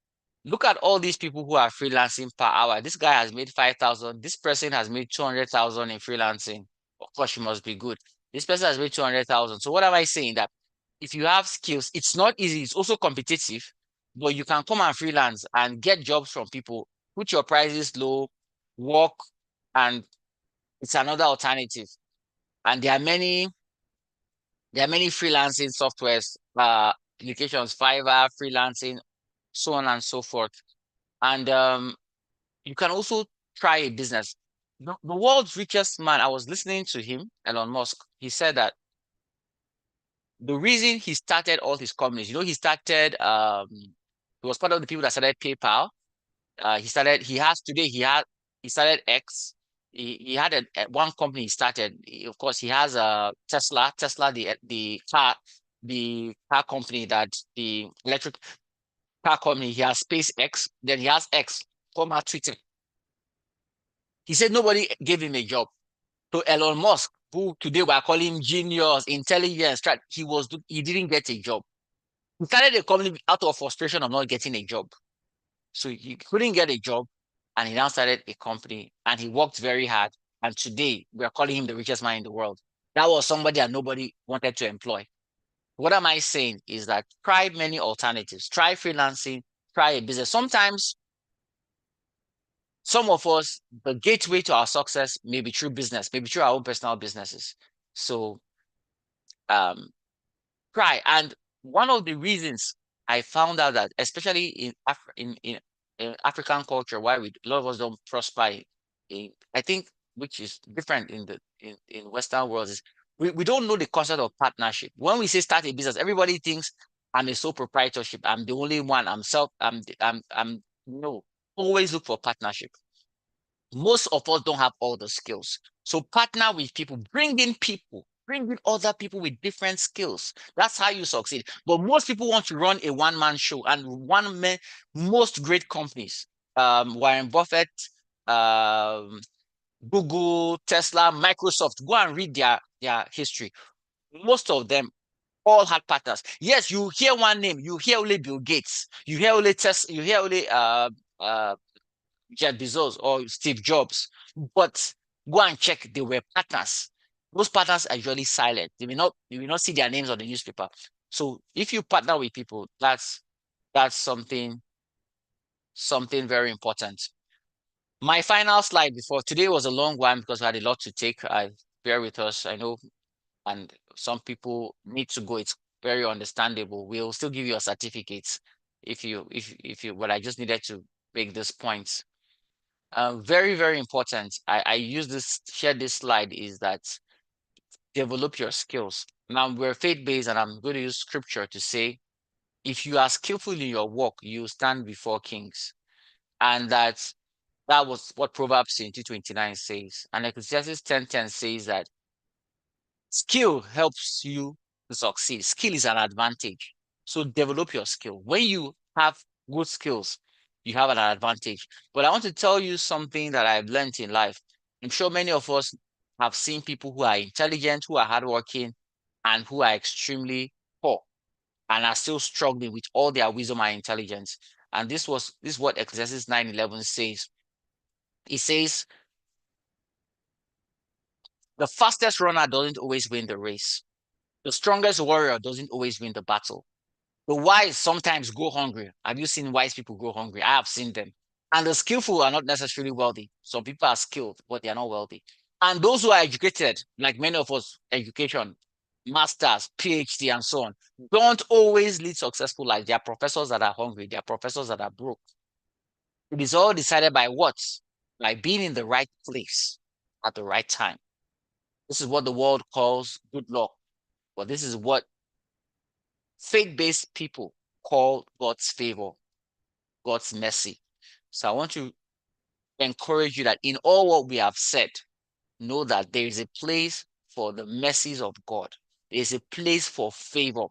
look at all these people who are freelancing per hour. This guy has made 5,000. This person has made 200,000 in freelancing. Of course, she must be good. This person has made 200,000. So what am I saying? That if you have skills, it's not easy. It's also competitive, but you can come and freelance and get jobs from people. Put your prices low, work, and it's another alternative. And there are many freelancing softwares, applications, Fiverr, freelancing, so on and so forth. And you can also try a business. The world's richest man, I was listening to him, Elon Musk. He said that the reason he started all his companies, he started, he was part of the people that started PayPal. He started X. He had one company he started. Of course, he has a Tesla, the car company, that the electric car company. He has SpaceX, then he has X, former Twitter. He said nobody gave him a job. So Elon Musk, who today we are calling him genius, intelligence, he didn't get a job. He started a company out of frustration of not getting a job. So he couldn't get a job, and he now started a company, and he worked very hard. And today we are calling him the richest man in the world. That was somebody that nobody wanted to employ. What am I saying is that try many alternatives. Try freelancing, try a business. Sometimes, some of us, the gateway to our success may be through business, maybe through our own personal businesses. So try. And one of the reasons I found out that, especially in African culture, why a lot of us don't prosper, I think, which is different in Western world, is we don't know the concept of partnership. When we say start a business, everybody thinks I'm a sole proprietorship. I'm the only one. No. Always look for partnership. Most of us don't have all the skills. So partner with people, bring in other people with different skills. That's how you succeed. But most people want to run a one-man show, and most great companies, Warren Buffett, Google, Tesla, Microsoft, go and read their history. Most of them, all had partners. Yes, you hear one name, you hear only Bill Gates, you hear only Tesla, you hear only Jeff Bezos or Steve Jobs, but go and check, they were partners. Those partners are usually silent. You will not see their names on the newspaper. So if you partner with people, that's something very important. My final slide before today was a long one because I had a lot to take. Bear with us. I know, and some people need to go. It's very understandable. We'll still give you a certificate if you, but I just needed to make this point. Very, very important. I share this slide is that develop your skills. Now we're faith-based, and I'm going to use scripture to say, if you are skillful in your work, you stand before kings. And that was what Proverbs 22:29 says. And Ecclesiastes 10:10 says that skill helps you to succeed. Skill is an advantage. So develop your skill. When you have good skills, you have an advantage. But I want to tell you something that I've learned in life. I'm sure many of us have seen people who are intelligent, who are hardworking, and who are extremely poor and are still struggling with all their wisdom and intelligence. And this is what Ecclesiastes 9:11 says. It says, the fastest runner doesn't always win the race. The strongest warrior doesn't always win the battle. The wise sometimes go hungry. Have you seen wise people go hungry? I have seen them. And the skillful are not necessarily wealthy. Some people are skilled, but they are not wealthy. And those who are educated, like many of us, education, masters, PhD, and so on, don't always lead successful lives. There are professors that are hungry. There are professors that are broke. It is all decided by what? By being in the right place at the right time. This is what the world calls good luck. But this is what faith-based people call God's favor, God's mercy. So I want to encourage you that in all what we have said, know that there is a place for the mercies of God. There is a place for favor.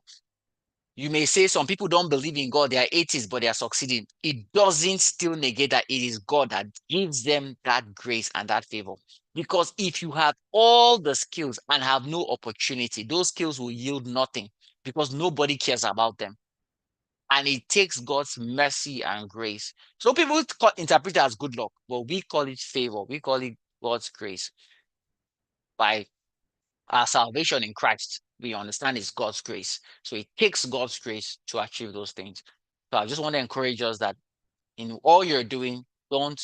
You may say some people don't believe in God, they are atheists, but they are succeeding. It doesn't still negate that it is God that gives them that grace and that favor. Because if you have all the skills and have no opportunity, those skills will yield nothing because nobody cares about them. And it takes God's mercy and grace. So people interpret it as good luck, but we call it favor. We call it God's grace. By our salvation in Christ, we understand it's God's grace. So it takes God's grace to achieve those things. So I just want to encourage us that in all you're doing, don't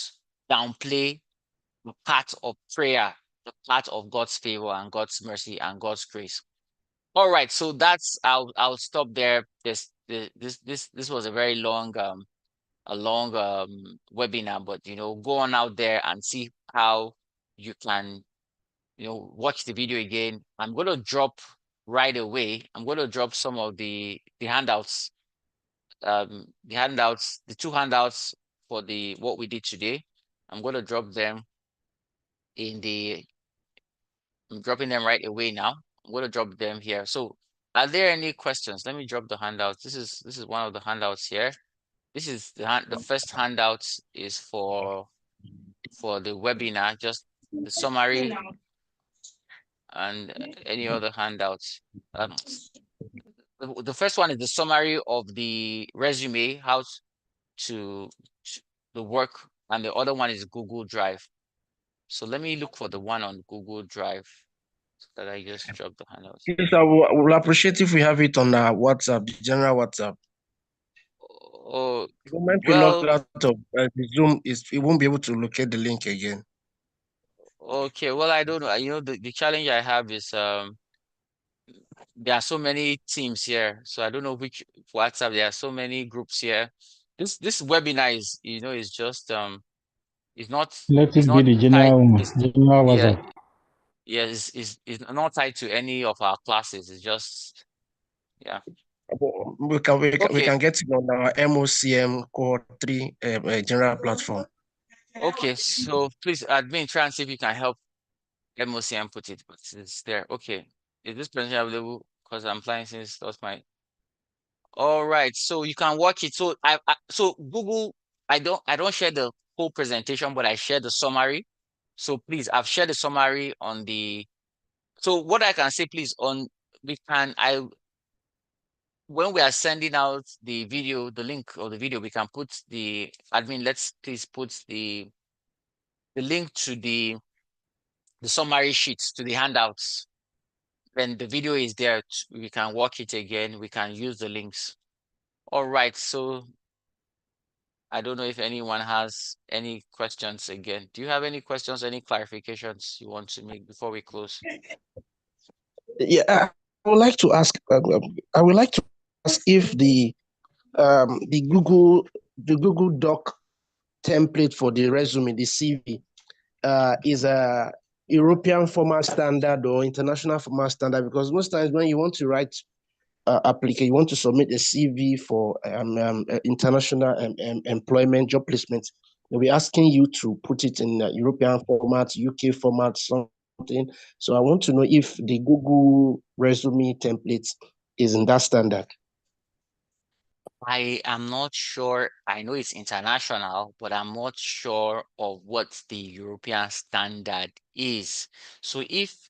downplay the part of prayer, the part of God's favor and God's mercy and God's grace. All right, so I'll stop there. This was a very long webinar, but go on out there and see how you can watch the video again. I'm going to drop right away. I'm going to drop some of the handouts, the two handouts for what we did today. I'm going to drop them I'm dropping them right away now. I'm going to drop them here. So are there any questions? Let me drop the handouts. This is one of the handouts here. This is the first handout is for the webinar, just the summary and any other handouts. The first one is the summary of the resume, how to the work, and the other one is Google Drive. So let me look for the one on Google Drive that I just dropped the handouts. Yes, I will appreciate if we have it on our WhatsApp, the general WhatsApp. Oh, the moment we log out of the Zoom, it won't be able to locate the link again. Okay, well, I don't know. The challenge I have is there are so many teams here, so I don't know which WhatsApp. There are so many groups here. This webinar is is just it's not. Let it be the general WhatsApp. Yeah, it's not tied to any of our classes. It's just We can get it on our MOCM Core 3 general platform. Okay, so please, admin, try and see if you can help MOCM put it, but it's there. Okay, is this presentation available? Because I'm planning since that's my. All right, so you can watch it. So so Google, I don't share the whole presentation, but I share the summary. So please, I've shared the summary on the. So what I can say, please, when we are sending out the video, the link of the video, we can put the admin. Let's please put the link to the summary sheets, to the handouts. When the video is there, we can watch it again. We can use the links. All right. So I don't know if anyone has any questions again. Do you have any questions, any clarifications you want to make before we close? Yeah, I would like to ask. I would like to ask if the Google Doc template for the resume, the CV, is a European format standard or international format standard, because most times when you want to write application, you want to submit a CV for international employment job placement, they'll be asking you to put it in European format, UK format, something. So I want to know if the Google resume template is in that standard. I am not sure. I know it's international, but I'm not sure of what the European standard is. So if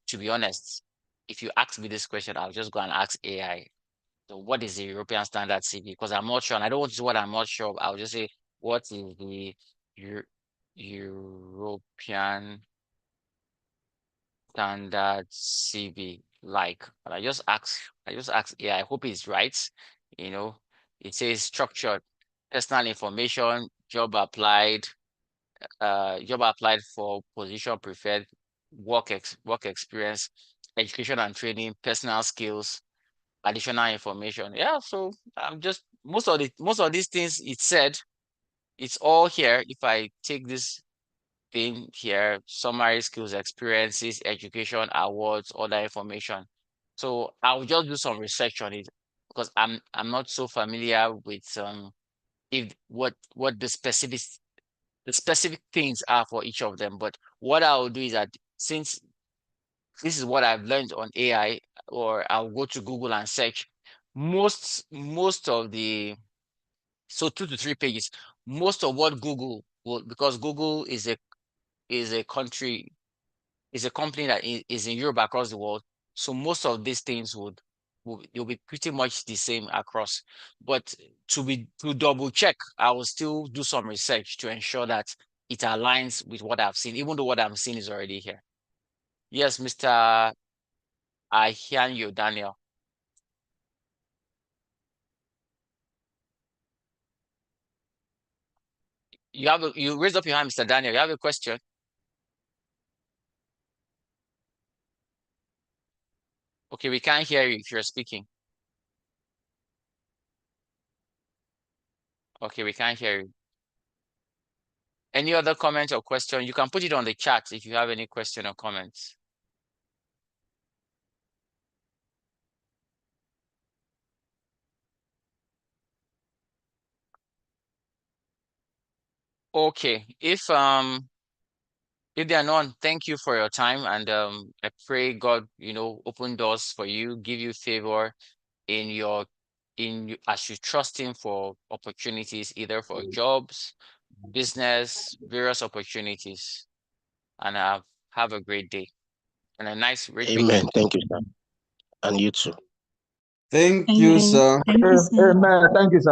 to be honest, if you ask me this question, I'll just go and ask AI. So what is the European standard CV? Because I'm not sure, and I don't want to say what I'm not sure of. I'll just say, what is the European standard CV like? But I just ask AI. I hope it's right. You know, it says structured, personal information, job applied for position preferred, work experience, education and training, personal skills, additional information. Yeah, so I'm just most of these things it said, it's all here. If I take this thing here, summary, skills, experiences, education, awards, other information. So I'll just do some research on it, because I'm not so familiar with if what the specific things are for each of them. But what I'll do is that, since this is what I've learned on AI, or I'll go to Google and search most of the, so 2 to 3 pages, most of what Google will, because Google is a company that is in Europe, across the world. So most of these things you'll be pretty much the same across. But to double check, I will still do some research to ensure that it aligns with what I've seen, even though what I'm seeing is already here. Yes, Mr. I hear you, Daniel. You raised up your hand, Mr. Daniel. You have a question? Okay, we can't hear you if you're speaking. Okay, we can't hear you. Any other comment or question? You can put it on the chat if you have any question or comments. Okay, if there are none, thank you for your time, and I pray God, open doors for you, give you favor as you trust Him for opportunities, either for jobs, business, various opportunities, and have a great day and a nice Amen. weekend. Thank you, sir. And you too. Thank you, sir. Amen. Thank you, sir. Amen. Thank you, sir.